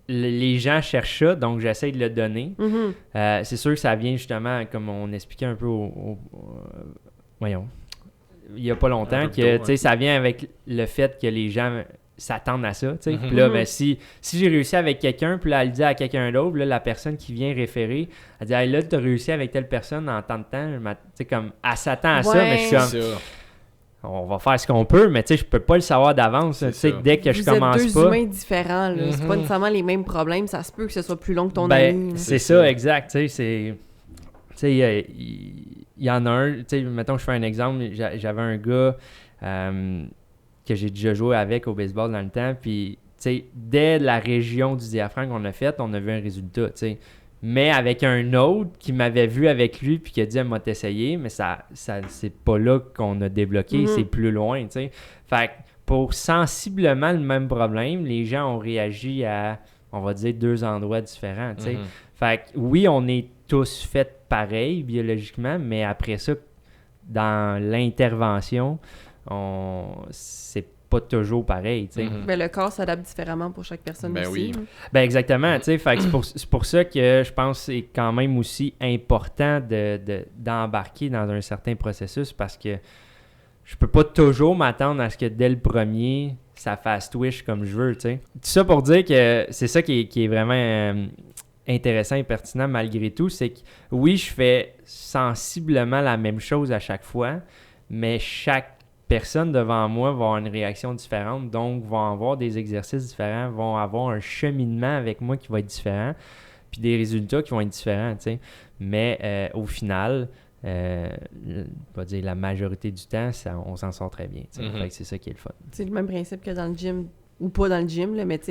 Les gens cherchent ça, donc j'essaie de le donner. Mm-hmm. C'est sûr que ça vient justement, comme on expliquait un peu voyons, il n'y a pas longtemps, que tôt, ça vient avec le fait que les gens s'attendent à ça. Mm-hmm. Puis là, ben, si j'ai réussi avec quelqu'un, puis là, elle le dit à quelqu'un d'autre, là, la personne qui vient référer, elle dit hey, là, tu as réussi avec telle personne en tant de temps. Comme, elle s'attend à ça, mais je suis comme... On va faire ce qu'on peut, mais je peux pas le savoir d'avance. Dès que je commence pas... Vous êtes deux humains différents. Là. C'est pas nécessairement les mêmes problèmes. Ça se peut que ce soit plus long que ton ami. C'est ça, exact. Il y en a un... Mettons, je fais un exemple. J'avais un gars... que j'ai déjà joué avec au baseball dans le temps, puis dès la région du diaphragme qu'on a faite, on a vu un résultat, mais avec un autre qui m'avait vu avec lui puis qui a dit « elle m'a essayé », mais ça c'est pas là qu'on a débloqué, c'est plus loin, fait que pour sensiblement le même problème, les gens ont réagi à, on va dire, 2 endroits différents, fait que oui, on est tous faits pareil biologiquement, mais après ça, dans l'intervention, c'est pas toujours pareil, Mais le corps s'adapte différemment pour chaque personne aussi. Oui. Exactement, fait que c'est pour ça que je pense que c'est quand même aussi important d'embarquer dans un certain processus parce que je peux pas toujours m'attendre à ce que dès le premier, ça fasse twitch comme je veux, Tout ça pour dire que c'est ça qui est vraiment intéressant et pertinent malgré tout, c'est que oui, je fais sensiblement la même chose à chaque fois, mais chaque personne devant moi va avoir une réaction différente, donc vont avoir des exercices différents, vont avoir un cheminement avec moi qui va être différent, puis des résultats qui vont être différents, Mais au final, on va dire la majorité du temps, on s'en sort très bien, Fait que c'est ça qui est le fun. C'est le même principe que dans le gym, ou pas dans le gym, là, mais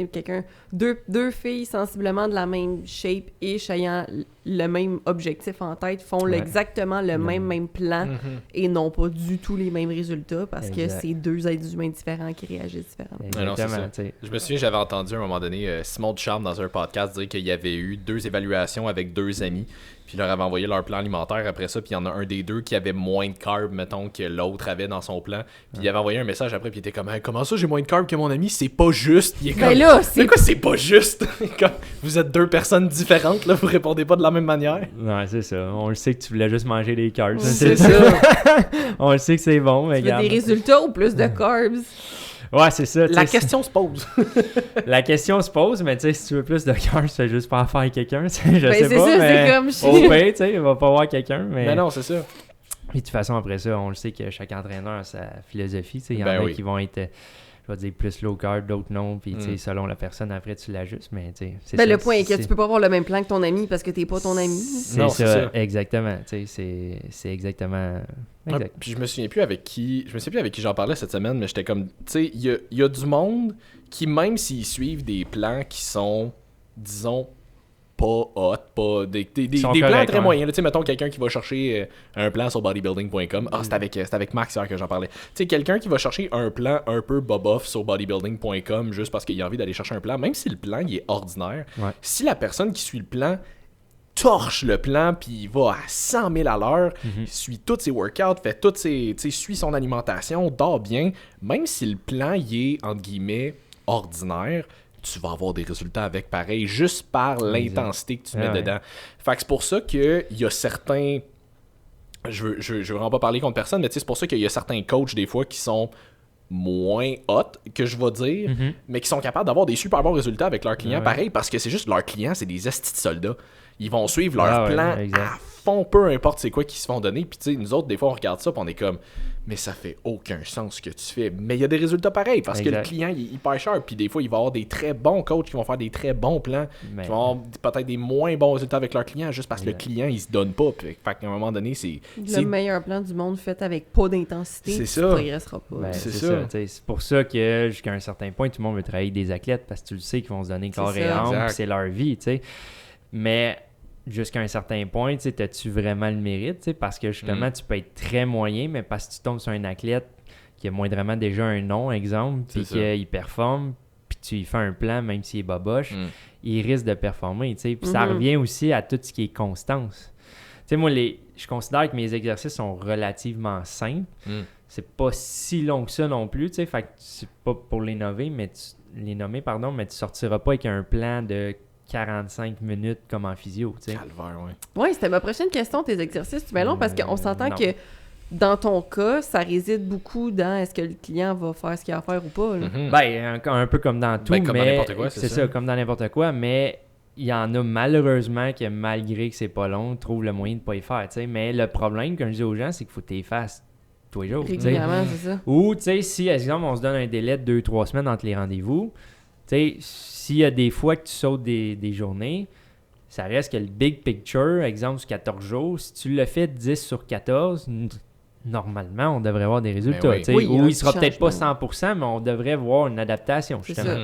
deux filles sensiblement de la même shape et ayant le même objectif en tête font exactement le même plan et non pas du tout les mêmes résultats parce que c'est 2 êtres humains différents qui réagissent différemment. Non, c'est ça. Je me souviens, j'avais entendu à un moment donné Simon Ducharme dans un podcast dire qu'il y avait eu 2 évaluations avec 2 amis. Puis il leur avait envoyé leur plan alimentaire après ça, puis il y en a un des 2 qui avait moins de carbs, mettons, que l'autre avait dans son plan. Puis il avait envoyé un message après, puis il était comme hey, comment ça j'ai moins de carbs que mon ami, c'est pas juste. Il est comme c'est quoi, c'est pas juste. Comme, vous êtes 2 personnes différentes, là, vous répondez pas de la même manière. Ouais, c'est ça. On le sait que tu voulais juste manger des carbs. C'est ça. On le sait que c'est bon, mais tu veux des résultats ou plus de carbs? Ouais, c'est ça. La question se pose. La question se pose, mais tu sais, si tu veux plus de cœur, tu fais juste pas affaire avec quelqu'un. Je sais pas, ça, mais c'est comme au pire, tu sais, il va pas voir quelqu'un. Mais non, c'est ça. Et de toute façon, après ça, on le sait que chaque entraîneur a sa philosophie. Il y en a qui vont être, je vais dire, plus low carb, d'autres non. Puis selon la personne, après, tu l'ajustes. Mais c'est ça. Le point est que tu peux pas avoir le même plan que ton ami parce que t'es pas ton ami. C'est ça, exactement. C'est exactement... Exact. Puis je me souviens plus avec qui j'en parlais cette semaine, mais j'étais comme, tu sais, il y a du monde qui, même s'ils suivent des plans qui sont, disons, pas hot, pas des plans très moyens. Tu sais, mettons quelqu'un qui va chercher un plan sur bodybuilding.com. Ah, c'était avec Max hier que j'en parlais. Tu sais, quelqu'un qui va chercher un plan un peu boboff sur bodybuilding.com juste parce qu'il a envie d'aller chercher un plan, même si le plan il est ordinaire, si la personne qui suit le plan torche le plan puis il va à 100 000 à l'heure, suit tous ses workouts, fait toutes ses, suit son alimentation, dort bien, même si le plan il est entre guillemets ordinaire, tu vas avoir des résultats avec pareil, juste par l'intensité que tu mets dedans. Fait que c'est pour ça qu'il y a certains... Je veux vraiment pas parler contre personne, mais c'est pour ça qu'il y a certains coachs des fois qui sont moins hot, que je vais dire, mais qui sont capables d'avoir des super bons résultats avec leurs clients, pareil, parce que c'est juste leurs clients, c'est des estis de soldats. Ils vont suivre leur plan à fond, peu importe c'est quoi qu'ils se font donner. Puis tu sais, nous autres, des fois, on regarde ça, puis on est comme, mais ça fait aucun sens ce que tu fais. Mais il y a des résultats pareils, parce que le client, il est hyper cher. Puis des fois, il va y avoir des très bons coachs qui vont faire des très bons plans, qui vont avoir peut-être des moins bons résultats avec leur client, juste parce que le client, il se donne pas. Fait qu'à un moment donné, c'est le meilleur plan du monde fait avec pas d'intensité. C'est ça. Tu progresseras pas. Ben, c'est ça. C'est pour ça que jusqu'à un certain point, tout le monde veut travailler avec des athlètes, parce que tu le sais qu'ils vont se donner corps et âme, puis c'est leur vie, tu sais. Mais jusqu'à un certain point, tu sais, as-tu vraiment le mérite, tu sais, parce que justement, tu peux être très moyen, mais parce que tu tombes sur un athlète qui a moindrement déjà un nom, exemple, puis qu'il performe, puis tu lui fais un plan, même s'il est boboche, il risque de performer, tu sais. Puis ça revient aussi à tout ce qui est constance. Tu sais, moi, je considère que mes exercices sont relativement simples. C'est pas si long que ça non plus, tu sais, fait que c'est pas pour les nommer, mais tu sortiras pas avec un plan de 45 minutes comme en physio, tu sais. Calvaire, ouais. Oui, c'était ma prochaine question, tes exercices. Tu mets long parce qu'on s'entend que dans ton cas, ça réside beaucoup dans est-ce que le client va faire ce qu'il a à faire ou pas. Là. Ben, un peu comme dans tout, comme mais dans n'importe quoi, c'est ça, comme dans n'importe quoi, mais il y en a malheureusement qui, malgré que c'est pas long, trouvent le moyen de pas y faire, tu sais. Mais le problème, comme je dis aux gens, c'est qu'il faut que tu les fasses tous les jours. Régulièrement, c'est ça. Ou, tu sais, si, exemple, on se donne un délai de 2-3 semaines entre les rendez-vous, tu sais, s'il y a des fois que tu sautes des journées, ça reste que le big picture, exemple, sur 14 jours, si tu le fais 10 sur 14, normalement, on devrait avoir des résultats. Oui, ou il sera peut-être pas 100%, mais on devrait voir une adaptation, justement.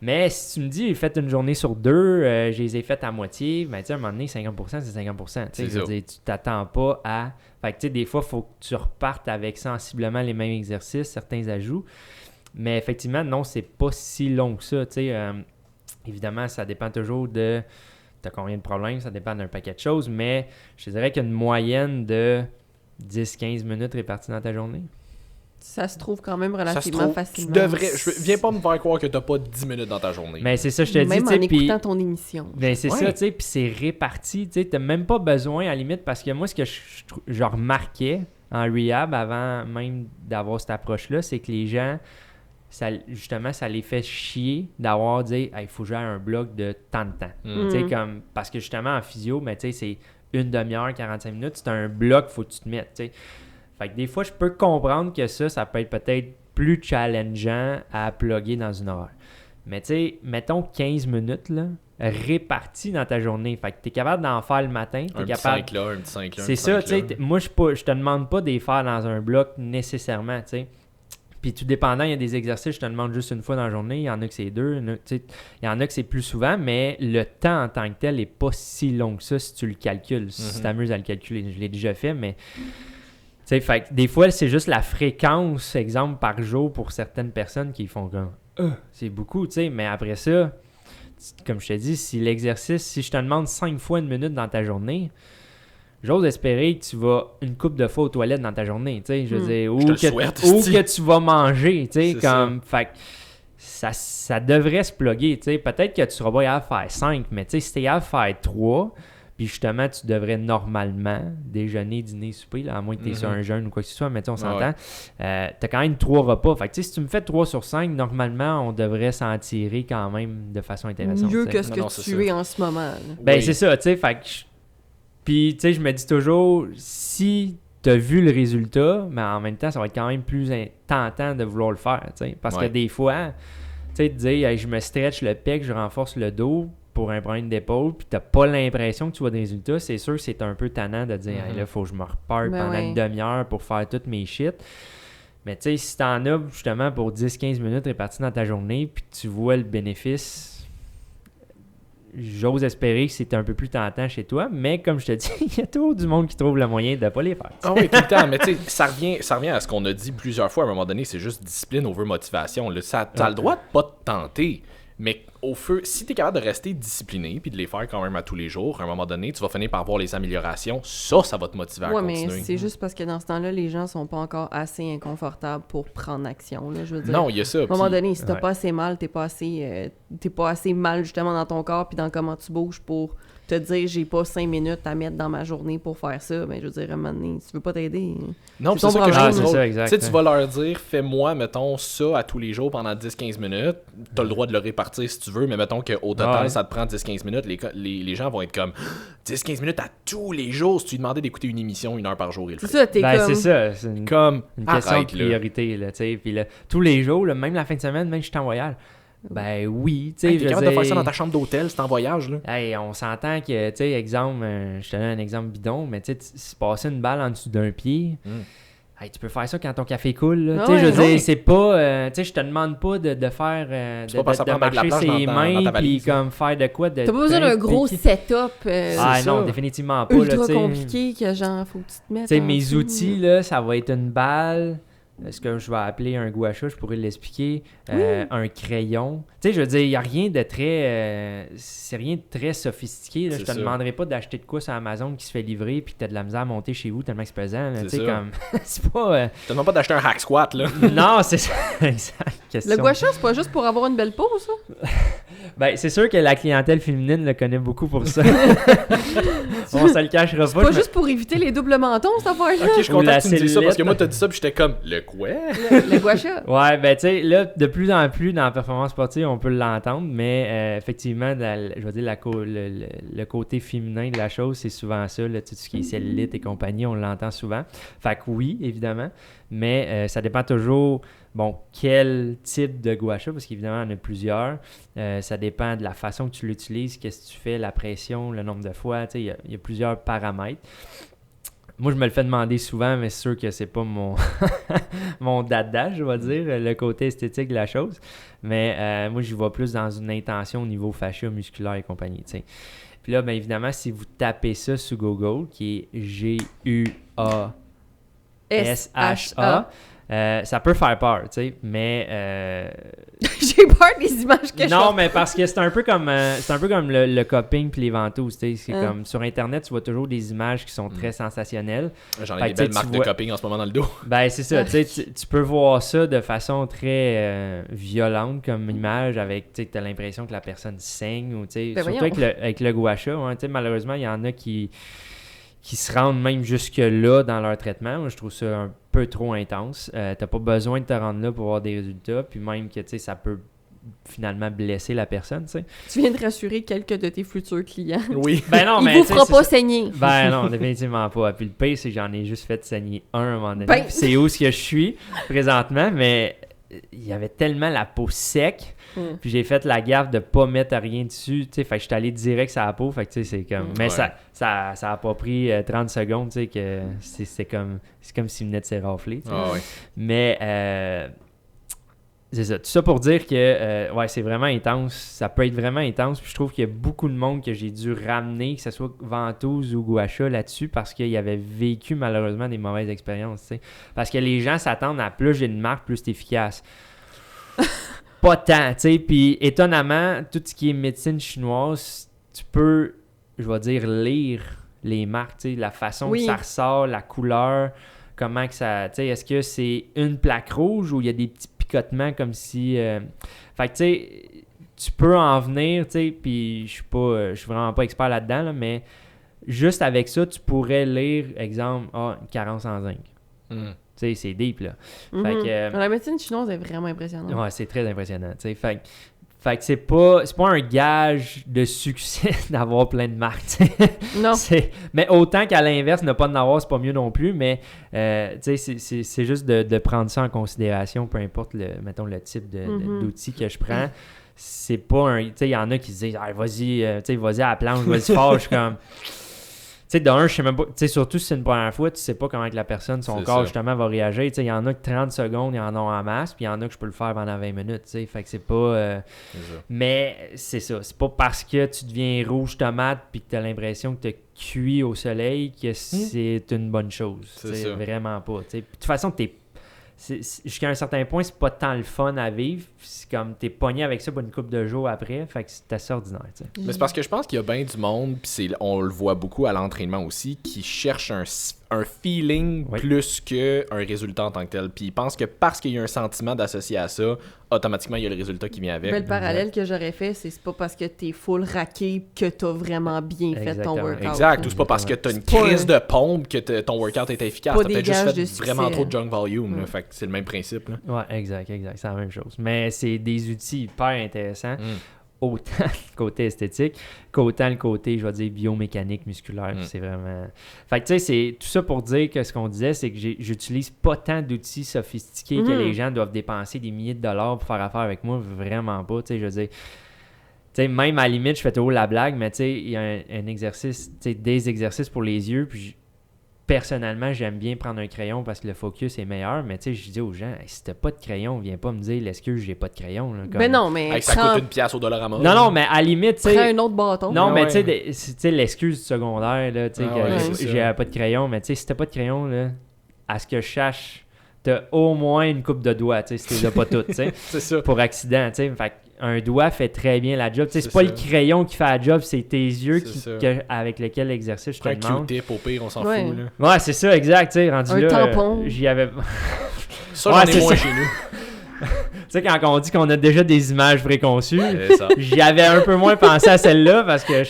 Mais si tu me dis, j'ai fait une journée sur 2, je les ai faites à moitié, ben, à un moment donné, 50%, c'est 50%. Je veux dire, tu t'attends pas à... Fait que, des fois, il faut que tu repartes avec sensiblement les mêmes exercices, certains ajouts. Mais effectivement, non, c'est pas si long que ça. Évidemment, ça dépend toujours de t'as combien de problèmes, ça dépend d'un paquet de choses, mais je te dirais qu'il y a une moyenne de 10-15 minutes réparties dans ta journée. Ça se trouve quand même relativement facilement. Viens pas me faire croire que t'as pas 10 minutes dans ta journée. Mais c'est ça, je te dis. Même en écoutant ton émission. Ben c'est ça, tu sais, puis c'est réparti. Tu sais, t'as même pas besoin, à la limite, parce que moi, ce que je remarquais en rehab, avant même d'avoir cette approche-là, c'est que les gens... justement, ça les fait chier d'avoir dit il faut jouer à un bloc de tant de temps. Comme, parce que justement, en physio, mais c'est une demi-heure, 45 minutes, c'est un bloc, il faut que tu te mettes. T'sais. Fait que des fois, je peux comprendre que ça peut être peut-être plus challengeant à plugger dans une heure. Mais tu sais, mettons 15 minutes là, réparties dans ta journée. Fait que tu es capable d'en faire le matin. Un petit 5 là, un petit 5 là. C'est ça, tu sais. Moi, je te demande pas de les faire dans un bloc nécessairement, tu sais. Puis tout dépendant, il y a des exercices, je te demande juste une fois dans la journée, il y en a que c'est 2, il y en a que c'est plus souvent, mais le temps en tant que tel n'est pas si long que ça si tu le calcules, si tu t'amuses à le calculer. Je l'ai déjà fait, mais fait que des fois, c'est juste la fréquence, exemple, par jour pour certaines personnes qui font comme c'est beaucoup, tu sais, mais après ça, comme je te dis, si je te demande 5 fois une minute dans ta journée, j'ose espérer que tu vas une couple de fois aux toilettes dans ta journée, tu sais, je veux dire, ou que tu vas manger, tu sais, comme, fait que ça devrait se plugger, tu sais, peut-être que tu seras pas capable de faire 5, mais tu sais, si t'es capable de faire 3, puis justement, tu devrais normalement déjeuner, dîner, souper, là, à moins que tu es sur un jeûne ou quoi que ce soit, mais on s'entend, t'as quand même 3 repas, fait que tu sais, si tu me fais 3 sur 5, normalement, on devrait s'en tirer quand même de façon intéressante. Mieux que ce que tu es en ce moment. Là. Ben, c'est ça, tu sais, fait que... Puis, tu sais, je me dis toujours, si tu as vu le résultat, mais en même temps, ça va être quand même plus tentant de vouloir le faire, tu sais. Parce que des fois, tu sais, te dire, hey, je me stretch le pec, je renforce le dos pour un problème d'épaule, puis t'as pas l'impression que tu vois des résultats, c'est sûr que c'est un peu tannant de dire, hey, là, faut que je me reparte pendant une demi-heure pour faire toutes mes shit. Mais tu sais, si t'en as justement pour 10-15 minutes réparties dans ta journée, puis tu vois le bénéfice... J'ose espérer que c'est un peu plus tentant chez toi, mais comme je te dis, il y a toujours du monde qui trouve le moyen de ne pas les faire. Ah oui, tout le temps, mais tu sais, ça revient à ce qu'on a dit plusieurs fois à un moment donné, c'est juste discipline over motivation. T'as le droit de pas te tenter, mais si t'es capable de rester discipliné puis de les faire quand même à tous les jours, à un moment donné, tu vas finir par voir les améliorations. Ça va te motiver à continuer. Ouais, mais c'est juste parce que dans ce temps-là, les gens sont pas encore assez inconfortables pour prendre action. Là, je veux dire. Non, il y a ça. À un moment donné, si t'as pas assez mal, t'es pas assez mal justement dans ton corps puis dans comment tu bouges pour te dire j'ai pas 5 minutes à mettre dans ma journée pour faire ça. Mais je veux dire, à un moment donné, tu veux pas t'aider. Non, c'est ça que je dis. Tu sais, tu vas leur dire fais-moi, mettons, ça à tous les jours pendant 10-15 minutes. T'as le droit de le répartir partir si tu veux, mais mettons qu'au total, Ouais. ça te prend 10-15 minutes. Les gens vont être comme 10-15 minutes à tous les jours si tu lui demandais d'écouter une émission 1 heure par jour. Il le C'est fait. ça, t'es Ben, comme... c'est ça. C'est une Comme, question de arrête, là. priorité, là, tu sais. Puis là, tous les jours, là, même la fin de semaine, même si je suis en voyage, ben oui, tu sais, Hey, je t'es veux capable de faire ça dire, dans ta chambre d'hôtel, c'est en voyage, là. hey, on s'entend que, tu sais, exemple, je te donne un exemple bidon, mais tu sais, se passer une balle en dessous d'un pied, hey, tu peux faire ça quand ton café coule, là. Ah Tu sais, je ouais, veux ouais. dire, c'est pas, tu sais, je te demande pas de faire, Tu vas pas ça de prendre de la marcher place ses dans mains, ta puis valise, là. comme faire de quoi, de T'as pas besoin d'un gros piquer. setup Ah C'est non, ça. définitivement pas, là, ultra tu sais. compliqué que genre, faut que tu te mettes Tu sais, en mes dessous. outils, là, ça va être une balle, ce que je vais appeler un gua sha, je pourrais l'expliquer, un crayon. Tu sais, je veux dire, il n'y a rien de très... c'est rien de très sophistiqué. Là. C'est Je te ça. demanderai pas d'acheter de quoi sur Amazon qui se fait livrer puis que tu as de la misère à monter chez vous tellement que c'est pesant. là. C'est Tu sais, ça. comme... c'est pas... Je te demande pas d'acheter un hack squat, là. non, c'est ça. Exact. Question. Le gua sha, c'est pas juste pour avoir une belle peau, ça? Ben, c'est sûr que la clientèle féminine le connaît beaucoup pour ça. On se le cachera C'est pas. pas je me- juste pour éviter les doubles mentons, cette affaire-là? Ok, je suis Ou content la que tu me dises ça cellulite. parce que moi, t'as dit ça puis j'étais comme, le quoi? Le gua sha. Ouais, ben tu sais, là, de plus en plus dans la performance sportive, on peut l'entendre, mais effectivement, je vais dire le côté féminin de la chose, c'est souvent ça, là, tout ce qui est cellulite et compagnie, on l'entend souvent. Fait que oui, évidemment, mais ça dépend toujours, bon, quel type de gua sha, parce qu'évidemment, il y en a plusieurs. Ça dépend de la façon que tu l'utilises, qu'est-ce que tu fais, la pression, le nombre de fois, tu sais, il y a plusieurs paramètres. Moi, je me le fais demander souvent, mais c'est sûr que c'est pas mon mon dada, je vais dire, le côté esthétique de la chose. Mais moi, j'y vais plus dans une intention au niveau fascia, musculaire et compagnie, tu sais. Puis là, bien évidemment, si vous tapez ça sur Google, qui est G-U-A-S-H-A, S-H-A. ça peut faire peur, tu sais, mais... J'ai peur des images que je non, vois. mais parce que c'est un peu comme le cupping puis les ventouses, tu sais. C'est Hein. comme sur Internet, tu vois toujours des images qui sont très sensationnelles. J'en Fait ai des que, tu sais, belles marques tu de vois- coping en ce moment dans le dos. Ben, c'est ça, tu sais, tu peux voir ça de façon très violente comme image avec, tu sais, t'as l'impression que la personne saigne ou, tu sais, Ben surtout voyons. avec le gua sha, hein, tu sais, malheureusement, il y en a qui se rendent même jusque-là dans leur traitement. Moi, je trouve ça un peu trop intense. T'as pas besoin de te rendre là pour avoir des résultats, puis même que, tu sais, ça peut finalement blesser la personne, tu sais. Tu viens de rassurer quelques de tes futurs clients. Oui. Ben non, Il mais vous tu sais, fera c'est pas ça. saigner. Ben non, définitivement pas. Puis le pire, c'est que j'en ai juste fait saigner un à un moment donné. Ben- Puis c'est où ce que je suis présentement, mais il y avait tellement la peau sec, puis j'ai fait la gaffe de pas mettre rien dessus, tu sais, fait que je suis allé direct sur la peau, fait que tu sais, c'est comme... Mais Ouais. ça a pas pris 30 secondes, tu sais, que c'est comme s'il venait de s'érafler, tu sais. Ah ouais. Mais c'est ça. Tout ça pour dire que ouais, c'est vraiment intense. Ça peut être vraiment intense. Puis je trouve qu'il y a beaucoup de monde que j'ai dû ramener, que ce soit ventouse ou gua sha là-dessus, parce qu'ils avaient vécu malheureusement des mauvaises expériences. Tu sais. Parce que les gens s'attendent à plus j'ai une marque, plus c'est efficace. Pas tant, tu sais. Puis étonnamment, tout ce qui est médecine chinoise, tu peux, je vais dire, lire les marques, tu sais, la façon Oui. que ça ressort, la couleur, comment que ça, tu sais, est-ce que c'est une plaque rouge ou il y a des petits picotements comme si, fait que tu sais, tu peux en venir, tu sais, puis je suis vraiment pas expert là-dedans, là, mais juste avec ça, tu pourrais lire, exemple, une carence en zinc. Hmm. Tu sais, c'est deep, là. Mhm. Fait que, La médecine chinoise est vraiment impressionnante. ouais, c'est très impressionnant, tu sais. Fait que c'est pas un gage de succès d'avoir plein de marques, tu sais. Non. Mais autant qu'à l'inverse, ne pas en avoir, c'est pas mieux non plus, mais tu sais, c'est juste de prendre ça en considération, peu importe, mettons, le type d'outil que je prends. C'est pas un... Tu sais, il y en a qui se disent « vas-y, tu sais, vas-y à la planche, vas-y fort. » Je suis comme... Tu sais, d'un, je sais même pas... Tu sais, surtout si c'est une première fois, tu sais pas comment que la personne, son C'est corps, ça. justement, va réagir. Tu sais, il y en a que 30 secondes, il y en a en masse, puis il y en a que je peux le faire pendant 20 minutes, tu sais. Fait que c'est pas... C'est ça. Mais c'est ça. C'est pas parce que tu deviens rouge tomate puis que tu as l'impression que tu cuit au soleil que c'est une bonne chose. C'est T'sais, ça. vraiment pas. T'sais. Puis de toute façon, jusqu'à un certain point, c'est pas tant le fun à vivre. C'est comme t'es pogné avec ça pour une couple de jours après. Fait que c'est assez ordinaire. T'sais. Mais c'est parce que je pense qu'il y a bien du monde, puis on le voit beaucoup à l'entraînement aussi, qui cherche un feeling Oui. plus qu'un résultat en tant que tel. Puis ils pensent que parce qu'il y a un sentiment d'associé à ça, automatiquement, il y a le résultat qui vient avec. Ben, le parallèle que j'aurais fait, c'est pas parce que t'es full racké que t'as vraiment bien fait ton Exactement. workout. Exact, ou c'est pas parce que t'as une C'est pas crise de pompe que ton workout est efficace. pas T'as des peut-être juste gages fait de succès. vraiment trop de junk volume. Là. Fait que c'est le même principe. Là. Ouais, exact, c'est la même chose. Mais c'est des outils hyper intéressants, autant le côté esthétique qu'autant le côté, je vais dire, biomécanique, musculaire. C'est vraiment... Fait que tu sais, c'est tout ça pour dire que ce qu'on disait, c'est que j'utilise pas tant d'outils sophistiqués que les gens doivent dépenser des milliers de dollars pour faire affaire avec moi. Vraiment pas, tu sais, je veux dire... Tu sais, même à la limite, je fais toujours la blague, mais tu sais, il y a un exercice, tu sais, des exercices pour les yeux, puis personnellement, j'aime bien prendre un crayon parce que le focus est meilleur, mais tu sais, je dis aux gens, hey, si t'as pas de crayon, viens pas me dire l'excuse, j'ai pas de crayon. Là, comme... Ben non, mais Hey, ça coûte $1 au Dollarama. Non, mais à la limite, tu sais... prends un autre bâton. Non, mais ouais. tu sais, l'excuse du secondaire, là, tu sais, Ah ouais, que c'est j'ai ça. pas de crayon, mais tu sais, si t'as pas de crayon, là, à ce que je sache, t'as au moins une coupe de doigts, tu sais, si t'es pas toutes, tu sais, C'est ça. pour accident, tu sais. Fait un doigt fait très bien la job. Tu sais, c'est C'est pas ça. le crayon qui fait la job, c'est tes yeux C'est ça. avec lesquels l'exercice je te Un demande. Q-tip, au pire, on s'en Ouais. fout. Là. Ouais, c'est ça, exact, tu sais, rendu Un là, tampon. j'y avais... Ça, Ouais, j'en ai c'est moins ça. chez nous. Tu sais, quand on dit qu'on a déjà des images préconçues, C'est ça. j'y avais un peu moins pensé à celle-là parce que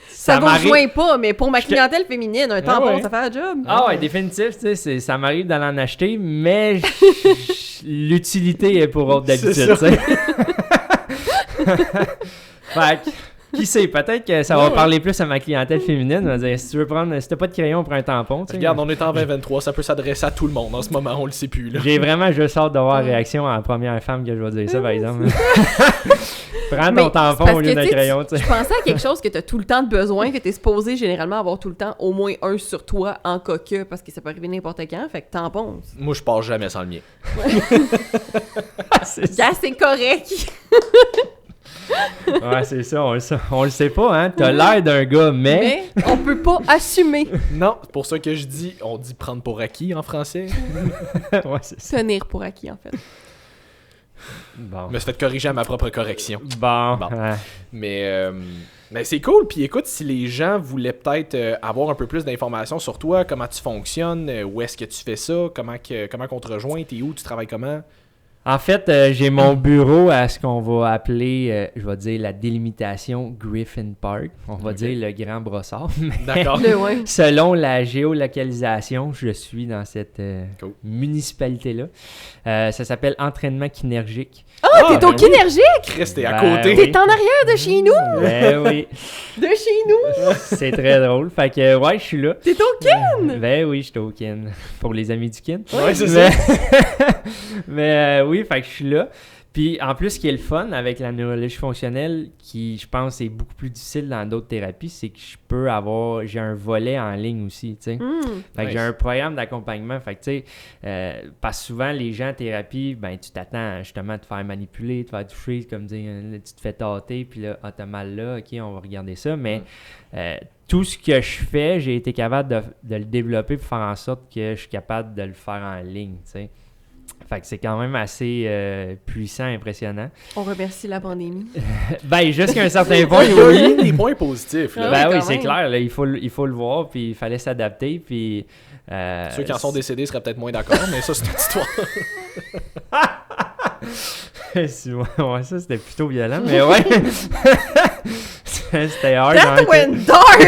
Ça vous m'arrive... rejoint pas, mais pour ma clientèle féminine, un tampon, ouais. ça fait la job. Ah ouais, définitif, tu sais, ça m'arrive d'aller en acheter, mais l'utilité est pour autre d'habitude, C'est tu ça. sais. Fait que, qui sait, peut-être que ça va parler plus à ma clientèle féminine. On va dire, si t'as pas de crayon, prends un tampon, tu sais. Regarde, on est en 2023, ça peut s'adresser à tout le monde en ce moment, on le sait plus. Là. J'ai vraiment juste hâte d'avoir la réaction à la première femme que je vais dire ça, par exemple. Prends Mais ton tampon parce au que, lieu d'un tu sais, crayon, tu sais. Je pensais à quelque chose que t'as tout le temps de besoin, que t'es supposé généralement avoir tout le temps au moins un sur toi en coque, parce que ça peut arriver n'importe quand, fait que tampon. Moi, je pars jamais sans le mien. C'est ça. Gars, c'est correct. Ouais, c'est ça, on le sait pas, hein. T'as l'air d'un gars, mais... Mais on peut pas assumer. Non, c'est pour ça que je dis, on dit prendre pour acquis en français. Ouais, c'est ça. Tenir pour acquis, en fait. Bon. Je me suis fait corriger à ma propre correction. Bon. Bon. Ouais. Mais c'est cool. Puis écoute, si les gens voulaient peut-être avoir un peu plus d'informations sur toi, comment tu fonctionnes, où est-ce que tu fais ça, comment qu'on te rejoint, t'es où, tu travailles comment? En fait, j'ai mon bureau à ce qu'on va appeler, je vais dire, la délimitation Griffin Park. On va Ok. dire le Grand Brossard. D'accord. Le ouais. Selon la géolocalisation, je suis dans cette Cool. municipalité-là. Ça s'appelle entraînement kinergique. Ah, t'es ben au oui. Kinergique! Chris, t'es à Ben côté. oui. T'es en arrière de chez nous! Ben oui, De chez nous! c'est très drôle. Fait que, ouais, je suis là. T'es au Kin! Ben oui, je suis au Kin. Pour les amis du Kin. Ouais, c'est Mais, ça. mais oui, fait que je suis là. Puis en plus, ce qui est le fun avec la neurologie fonctionnelle, qui je pense est beaucoup plus difficile dans d'autres thérapies, c'est que j'ai un volet en ligne aussi, tu sais. Fait que j'ai Nice. un programme d'accompagnement. Fait que, tu sais, parce que souvent, les gens en thérapie, ben, tu t'attends justement à te faire manipuler, te faire toucher, comme dire, là, tu te fais tâter, puis là, t'as mal là, ok, on va regarder ça. Mais tout ce que je fais, j'ai été capable de le développer pour faire en sorte que je suis capable de le faire en ligne, tu sais. Fait que c'est quand même assez puissant, impressionnant. On remercie la pandémie. Ben, jusqu'à un certain Il point, y a oui. des points positifs. Là. Ah Ben oui, oui, quand c'est même. clair, là, il faut le voir, puis il fallait s'adapter, puis... Ceux qui en sont décédés seraient peut-être moins d'accord, mais ça, c'est une histoire. ouais, ça, c'était plutôt violent, mais ouais. C'était hard. That hein, went dark!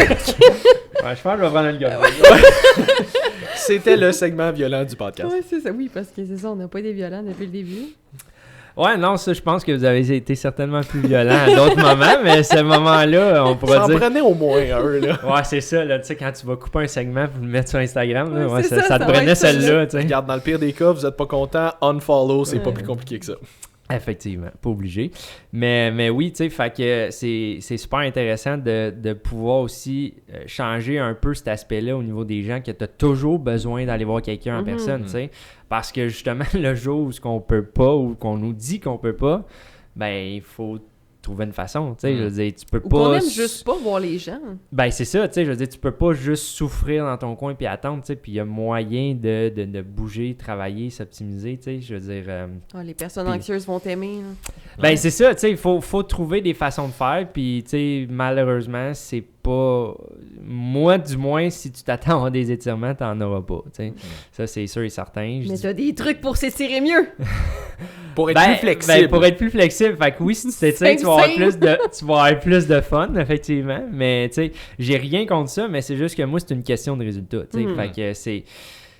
Ouais, je pense que je vais prendre une gomme. C'était le segment violent du podcast. Ouais, c'est ça, oui, parce que c'est ça, on n'a pas été violents depuis le début. Ouais, non, ça, je pense que vous avez été certainement plus violent à d'autres moments, mais ce moment-là, on Ça pourra en dire... prenait au moins un, là. Ouais, c'est ça, là, tu sais, quand tu vas couper un segment pour le mettre sur Instagram, là, Ouais, ouais, c'est ça ça, te ça va prenait être ça, celle-là, tu sais. Regarde, dans le pire des cas, vous êtes pas content, unfollow, c'est pas Ouais. plus compliqué que ça. Effectivement, pas obligé. Mais oui, tu sais, fait que c'est super intéressant de pouvoir aussi changer un peu cet aspect-là au niveau des gens, que tu as toujours besoin d'aller voir quelqu'un en personne, tu sais. Parce que justement, le jour où on peut pas ou qu'on nous dit qu'on peut pas, ben, il faut trouver une façon, tu sais. Je veux dire, tu peux Ou pas... qu'on aime juste pas voir les gens. Ben, c'est ça, tu sais, je veux dire, tu peux pas juste souffrir dans ton coin puis attendre, tu sais, puis il y a moyen de bouger, travailler, s'optimiser, tu sais, je veux dire... Ah, les personnes Puis- anxieuses vont t'aimer. Là. Ben, c'est ça, tu sais, il faut trouver des façons de faire, puis, tu sais, malheureusement, c'est pas... Moi, du moins, si tu t'attends à avoir des étirements, t'en auras pas, tu sais. Ça, c'est sûr et certain. Je Mais dis- t'as des trucs pour s'étirer mieux. Pour être plus flexible. Ben, pour être plus flexible. Fait que oui, si tu t'étires, tu vas avoir plus de fun, effectivement. Mais tu sais, j'ai rien contre ça, mais c'est juste que moi, c'est une question de résultat. Fait que c'est...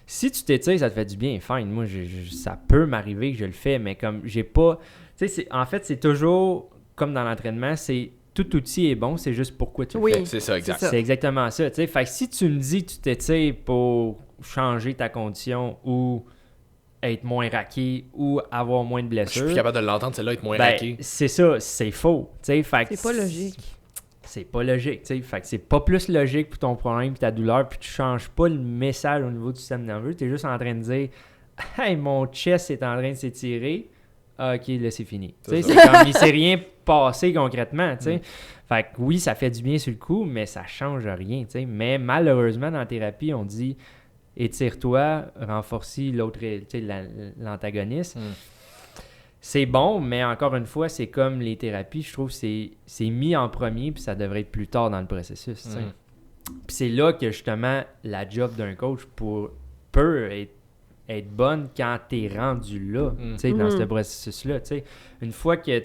Si tu t'étires, ça te fait du bien, fine. Moi, ça peut m'arriver que je le fais, mais comme j'ai pas... Tu sais, en fait, c'est toujours comme dans l'entraînement, c'est tout outil est bon, c'est juste pourquoi tu le fais. C'est ça, exact. C'est exactement ça. Fait que si tu me dis que tu t'étires pour changer ta condition ou être moins raqué ou avoir moins de Je blessures... suis plus capable de l'entendre, celle-là, être moins raqué. C'est ça, c'est faux. Fait que C'est pas logique. C'est pas logique, tu sais. Fait que c'est pas plus logique pour ton problème et ta douleur, puis tu changes pas le message au niveau du système nerveux. T'es juste en train de dire « Hey, mon chest est en train de s'étirer. Ah, OK, là, c'est fini. » Tu sais, c'est comme, il s'est rien passé concrètement, tu sais. Fait que oui, ça fait du bien sur le coup, mais ça change rien, tu sais. Mais malheureusement, dans la thérapie, on dit « Étire-toi, renforce l'autre, tu sais, l'antagoniste. » C'est bon, mais encore une fois, c'est comme les thérapies, je trouve que c'est mis en premier, puis ça devrait être plus tard dans le processus. Puis c'est là que justement la job d'un coach peut être bonne quand t'es rendu là, dans ce processus-là. Une fois que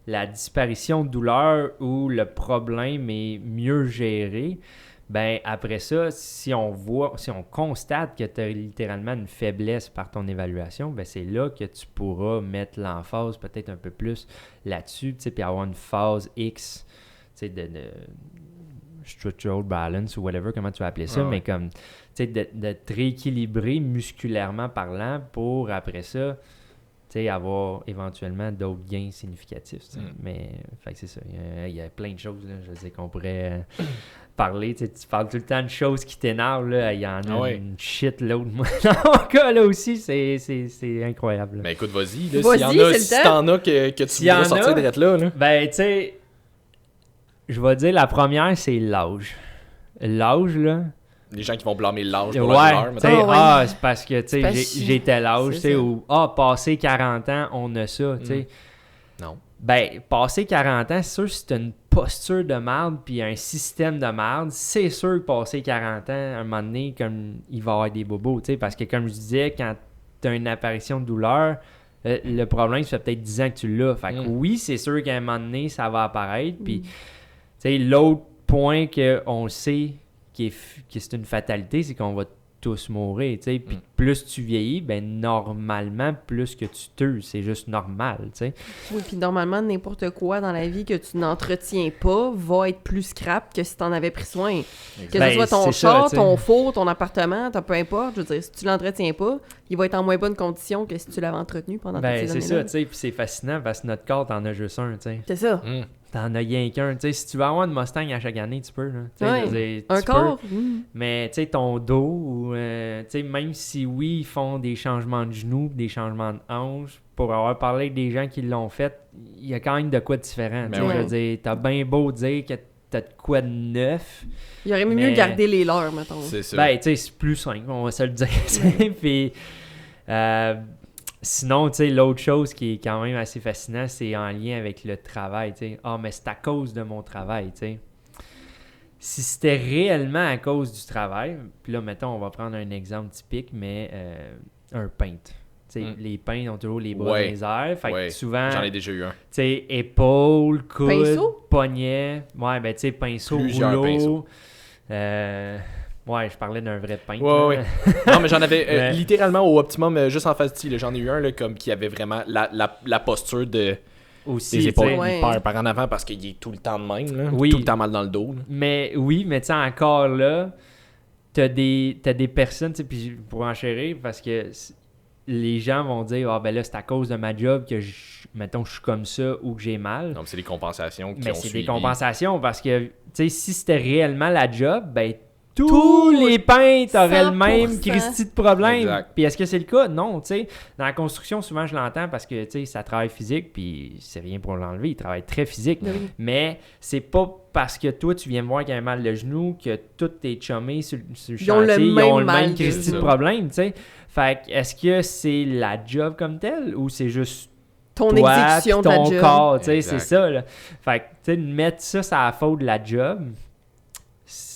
la disparition de douleur ou le problème est mieux géré, ben après ça, si on constate que tu as littéralement une faiblesse par ton évaluation, ben c'est là que tu pourras mettre l'emphase peut-être un peu plus là-dessus, puis avoir une phase X de structural balance ou whatever, comment tu vas appeler ça, mais comme de te rééquilibrer musculairement parlant pour après ça avoir éventuellement d'autres gains significatifs. Mais fait que c'est ça, il y a plein de choses, là, je sais qu'on pourrait parler, tu parles tout le temps de choses qui t'énervent, là, il y en a une shit là, moi dans mon cas là aussi, c'est incroyable. Là. Ben écoute, vas-y, là, si t'en as que tu voudrais sortir d'être là. Ben tu sais, je vais dire la première, c'est l'âge. L'âge, là. Les gens qui vont blâmer l'âge pour leur douleur. C'est parce que j'ai tel âge, tu sais, ou passé 40 ans, on a ça, tu sais. Non. Ben, passé 40 ans, c'est sûr que c'est une posture de merde puis un système de merde. C'est sûr que passé 40 ans, à un moment donné, comme il va y avoir des bobos, tu sais, parce que comme je disais, quand tu as une apparition de douleur, le problème, ça fait peut-être 10 ans que tu l'as. Fait que oui, c'est sûr qu'à un moment donné, ça va apparaître. Puis, tu sais, l'autre point qu'on sait que c'est une fatalité, c'est qu'on va tous mourir, tu sais. Puis plus tu vieillis, ben normalement, plus que tu t'uses, c'est juste normal, tu sais. Oui, puis normalement, n'importe quoi dans la vie que tu n'entretiens pas va être plus scrap que si t'en avais pris soin. Que ce soit ton char, ton four, ton appartement, peu importe, je veux dire, si tu l'entretiens pas, il va être en moins bonne condition que si tu l'avais entretenu pendant toutes ces années-là. C'est ça, tu sais, puis c'est fascinant parce que notre corps, t'en as juste un, tu sais. C'est ça. T'en as rien qu'un. Tu sais, si tu veux avoir une Mustang à chaque année, tu peux. Là. Un corps. Mais tu sais, ton dos, ou même si oui, ils font des changements de genoux, des changements de hanches, pour avoir parlé avec des gens qui l'ont fait, il y a quand même de quoi de différent. Je veux dire, t'as bien beau dire que t'as de quoi de neuf. Il aurait mieux garder les leurs, mettons. C'est ça. Ben, tu sais, c'est plus simple, on va se le dire. Puis, sinon, tu sais, l'autre chose qui est quand même assez fascinant, c'est en lien avec le travail, tu sais. Mais c'est à cause de mon travail, tu sais. Si c'était réellement à cause du travail, puis là, mettons, on va prendre un exemple typique, mais un peintre. Tu sais, les peintres ont toujours les bras dans les airs, fait que souvent... J'en ai déjà eu un. Tu sais, épaule, coude, pinceau? Poignet, ben tu sais, pinceau, rouleau... Ouais, je parlais d'un vrai peintre. Ouais. Non, mais j'en avais littéralement au optimum, juste en face de j'en ai eu un là, comme qui avait vraiment la posture de aussi, des épaules hyper par en avant parce qu'il est tout le temps de même, là, tout le temps mal dans le dos. Là. Mais tu sais, encore là, t'as des personnes, tu sais, puis pour enchérir, parce que les gens vont dire, ben là, c'est à cause de ma job que mettons, je suis comme ça ou que j'ai mal. Donc, c'est des compensations qui mais ont c'est suivi. Des compensations parce que, tu sais, si c'était réellement la job, ben tous les peintres auraient le même Christy de problème. Exact. Puis est-ce que c'est le cas? Non, tu sais. Dans la construction, souvent, je l'entends parce que, tu sais, ça travaille physique, puis c'est rien pour l'enlever, il travaille très physique. Oui. Mais c'est pas parce que toi, tu viens me voir qu'il y a un mal de genou que tous tes chummés sur le chantier, ils ont le même Christy de problème, tu sais. Fait que, est-ce que c'est la job comme telle ou c'est juste ton toi, exécution de la ton job? corps, tu sais, c'est ça, là. Fait que, tu sais, mettre ça, c'est la faute de la job,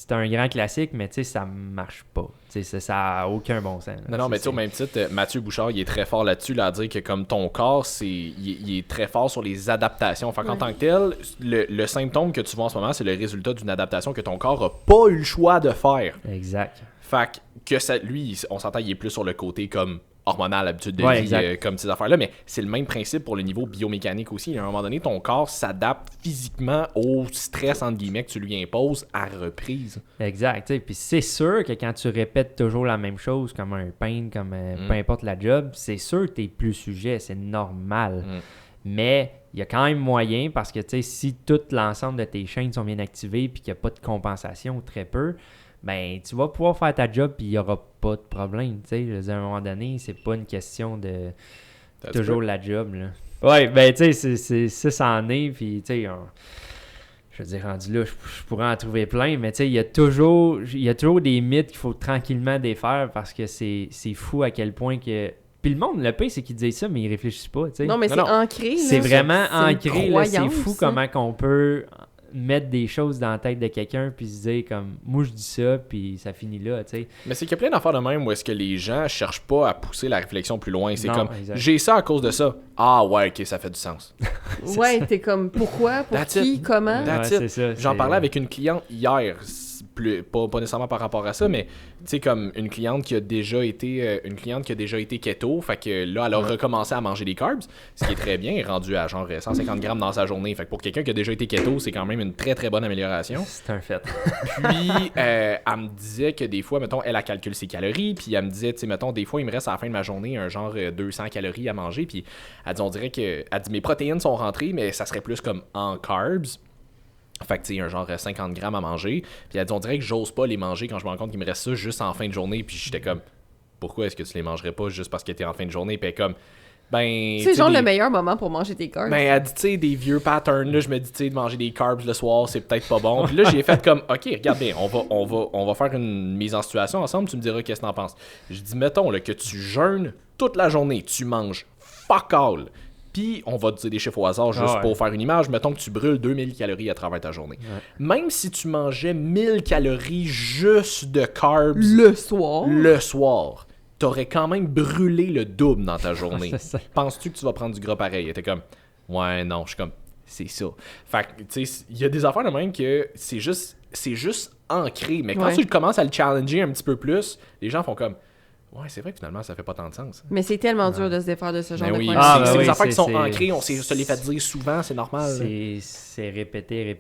c'est un grand classique, mais tu sais, ça marche pas. Tu sais, ça a aucun bon sens. Là. Non, mais tu sais, au même titre, Mathieu Bouchard, il est très fort là-dessus, là, à dire que comme ton corps, il est très fort sur les adaptations. Fait qu'en tant que tel, le symptôme que tu vois en ce moment, c'est le résultat d'une adaptation que ton corps a pas eu le choix de faire. Exact. Fait que ça, lui, on s'entend, il est plus sur le côté comme hormonal, habitude de Ouais, vie, comme ces affaires-là, mais c'est le même principe pour le niveau biomécanique aussi. À un moment donné, ton corps s'adapte physiquement au stress, entre guillemets, que tu lui imposes à reprise. Exact. T'sais. Puis c'est sûr que quand tu répètes toujours la même chose, comme un pain, comme peu importe la job, c'est sûr que tu es plus sujet, c'est normal. Mais il y a quand même moyen parce que si tout l'ensemble de tes chaînes sont bien activées puis qu'il n'y a pas de compensation ou très peu, ben tu vas pouvoir faire ta job puis il n'y aura pas de problème. Je veux dire, à un moment donné, c'est pas une question de toujours la job. Là. Ouais, ben tu sais, ça en est. Puis tu sais, je veux dire, rendu là, je pourrais en trouver plein, mais tu sais, il y a toujours des mythes qu'il faut tranquillement défaire parce que c'est fou à quel point que. Puis le monde, le pire, c'est qu'ils disent ça, mais ils réfléchissent pas. T'sais. Non, mais c'est ancré. C'est vraiment ancré. Là, c'est fou ça. comment qu'on peut mettre des choses dans la tête de quelqu'un puis se dire comme moi je dis ça puis ça finit là, tu sais. Mais c'est qu'il y a plein d'affaires de même où est-ce que les gens cherchent pas à pousser la réflexion plus loin. C'est Non, comme exact. j'ai ça à cause de ça. Ah ouais, ok, ça fait du sens. Ouais, t'es comme pourquoi, pour That's qui, it. comment. That's Ouais, it. c'est ça, J'en c'est- parlais avec une cliente hier, pas nécessairement par rapport à ça, mais tu sais, comme une cliente qui a déjà été keto, fait que là, elle a recommencé à manger des carbs, ce qui est très bien, elle est rendue à genre 150 grammes dans sa journée. Fait que pour quelqu'un qui a déjà été keto, c'est quand même une très très bonne amélioration. C'est un fait. Puis, elle me disait que des fois, mettons, elle calcule ses calories, puis elle me disait, tu sais, mettons, des fois, il me reste à la fin de ma journée un genre 200 calories à manger, puis elle dit, on dirait que, elle dit, mes protéines sont rentrées, mais ça serait plus comme en carbs. Fait que tu sais, un genre 50 grammes à manger. Puis elle dit, on dirait que j'ose pas les manger quand je me rends compte qu'il me reste ça juste en fin de journée. Puis j'étais comme, pourquoi est-ce que tu les mangerais pas juste parce que t'es en fin de journée? Puis elle est comme, ben. C'est genre le meilleur moment pour manger tes carbs. Ben, elle dit, tu sais, des vieux patterns, là, je me dis, tu sais, de manger des carbs le soir, c'est peut-être pas bon. Puis là, j'ai fait comme, ok, regarde bien, on va faire une mise en situation ensemble, tu me diras qu'est-ce que t'en penses. Je dis, mettons, là, que tu jeûnes toute la journée, tu manges fuck all. Puis, on va te dire des chiffres au hasard juste pour faire une image. Mettons que tu brûles 2000 calories à travers ta journée. Ouais. Même si tu mangeais 1000 calories juste de carbs Le soir. t'aurais quand même brûlé le double dans ta journée. C'est ça. Penses-tu que tu vas prendre du gras pareil? Et t'es comme, ouais, non, je suis comme, c'est ça. Fait que, tu sais, il y a des affaires de même que c'est juste ancré. Mais quand tu commences à le challenger un petit peu plus, les gens font comme, ouais, c'est vrai que finalement, ça fait pas tant de sens. Mais c'est tellement dur de se défaire de ce genre Ben de oui, croyances. c'est oui, des affaires qui sont c'est- ancrées, on se les fait dire souvent, c'est normal. C'est répété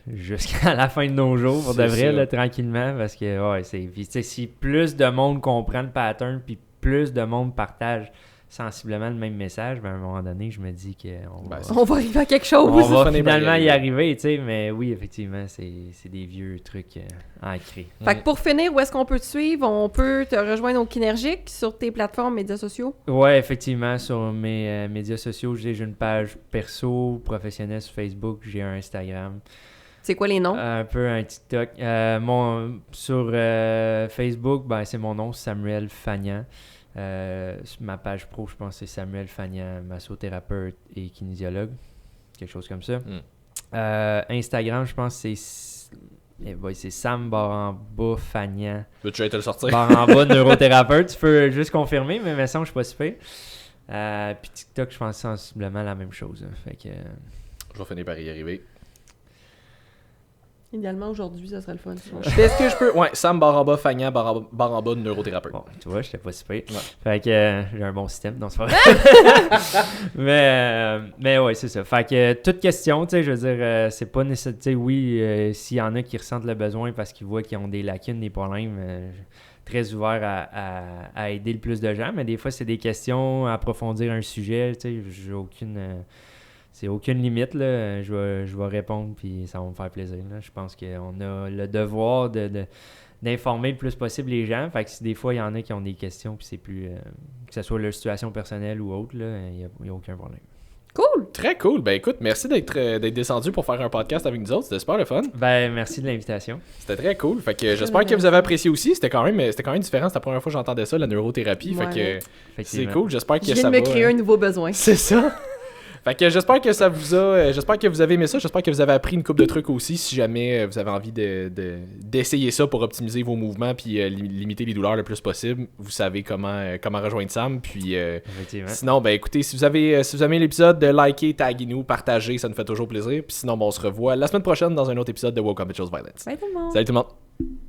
jusqu'à la fin de nos jours, pour de C'est vrai, ça. là, tranquillement, parce que, ouais, c'est... Puis, tu sais, si plus de monde comprend le pattern, puis plus de monde partage sensiblement le même message, ben, à un moment donné, je me dis qu'on Ben, va... On va arriver à quelque chose. On va finir par finalement y y arriver, tu sais, mais oui, effectivement, c'est des vieux trucs ancrés. Fait que pour finir, où est-ce qu'on peut te suivre? On peut te rejoindre au Kinergique sur tes plateformes médias sociaux? Ouais, effectivement, sur mes médias sociaux, j'ai une page perso, professionnelle sur Facebook, j'ai un Instagram. C'est quoi les noms? Un peu un TikTok. Sur Facebook, ben, c'est mon nom, Samuel Fagnan. Sur ma page pro, je pense que c'est Samuel Fagnan, massothérapeute et kinésiologue. Quelque chose comme ça. Instagram, je pense que c'est Sam Baramba Fagnan. Veux-tu aller te le sortir? Baramba neurothérapeute. Tu peux juste confirmer, mais ça, je suis pas super. Puis TikTok, je pense sensiblement la même chose. Hein. Fait que... Je vais finir par y arriver. Idéalement, aujourd'hui, ça serait le fun. Je fais ce que je peux. Ouais, Sam Baramba, Fagnan, Baramba, neurothérapeute. Bon, tu vois, j'étais pas super. Ouais. Fait que j'ai un bon système, non, c'est pas vrai. mais ouais, c'est ça. Fait que toute question, tu sais, je veux dire, c'est pas nécessaire. Tu sais, oui, s'il y en a qui ressentent le besoin parce qu'ils voient qu'ils ont des lacunes, des problèmes, très ouvert à aider le plus de gens. Mais des fois, c'est des questions, à approfondir un sujet, tu sais, j'ai aucune. C'est aucune limite, là. Je vais répondre, puis ça va me faire plaisir. Là. Je pense qu'on a le devoir d'informer le plus possible les gens. Fait que si des fois, il y en a qui ont des questions, puis c'est plus... que ce soit leur situation personnelle ou autre, il n'y a aucun problème. Cool! Très cool. Ben écoute, merci d'être descendu pour faire un podcast avec nous autres. C'était super le fun. Ben, merci de l'invitation. C'était très cool. Fait que j'espère que vous avez apprécié aussi. C'était quand même différent. C'était la première fois que j'entendais ça, la neurothérapie. Fait que c'est Effectivement. cool. J'espère que Je viens ça de me va. créer un nouveau besoin. C'est ça. Fait que j'espère que ça vous a. J'espère que vous avez aimé ça. J'espère que vous avez appris une couple de trucs aussi. Si jamais vous avez envie d'essayer ça pour optimiser vos mouvements puis limiter les douleurs le plus possible, vous savez comment rejoindre Sam. Puis sinon, ben écoutez, si vous avez aimé l'épisode, likez, taguez-nous, partagez, ça nous fait toujours plaisir. Puis sinon, on se revoit la semaine prochaine dans un autre épisode de Welcome to Chose Violence. Bye tout le monde! Salut tout le monde!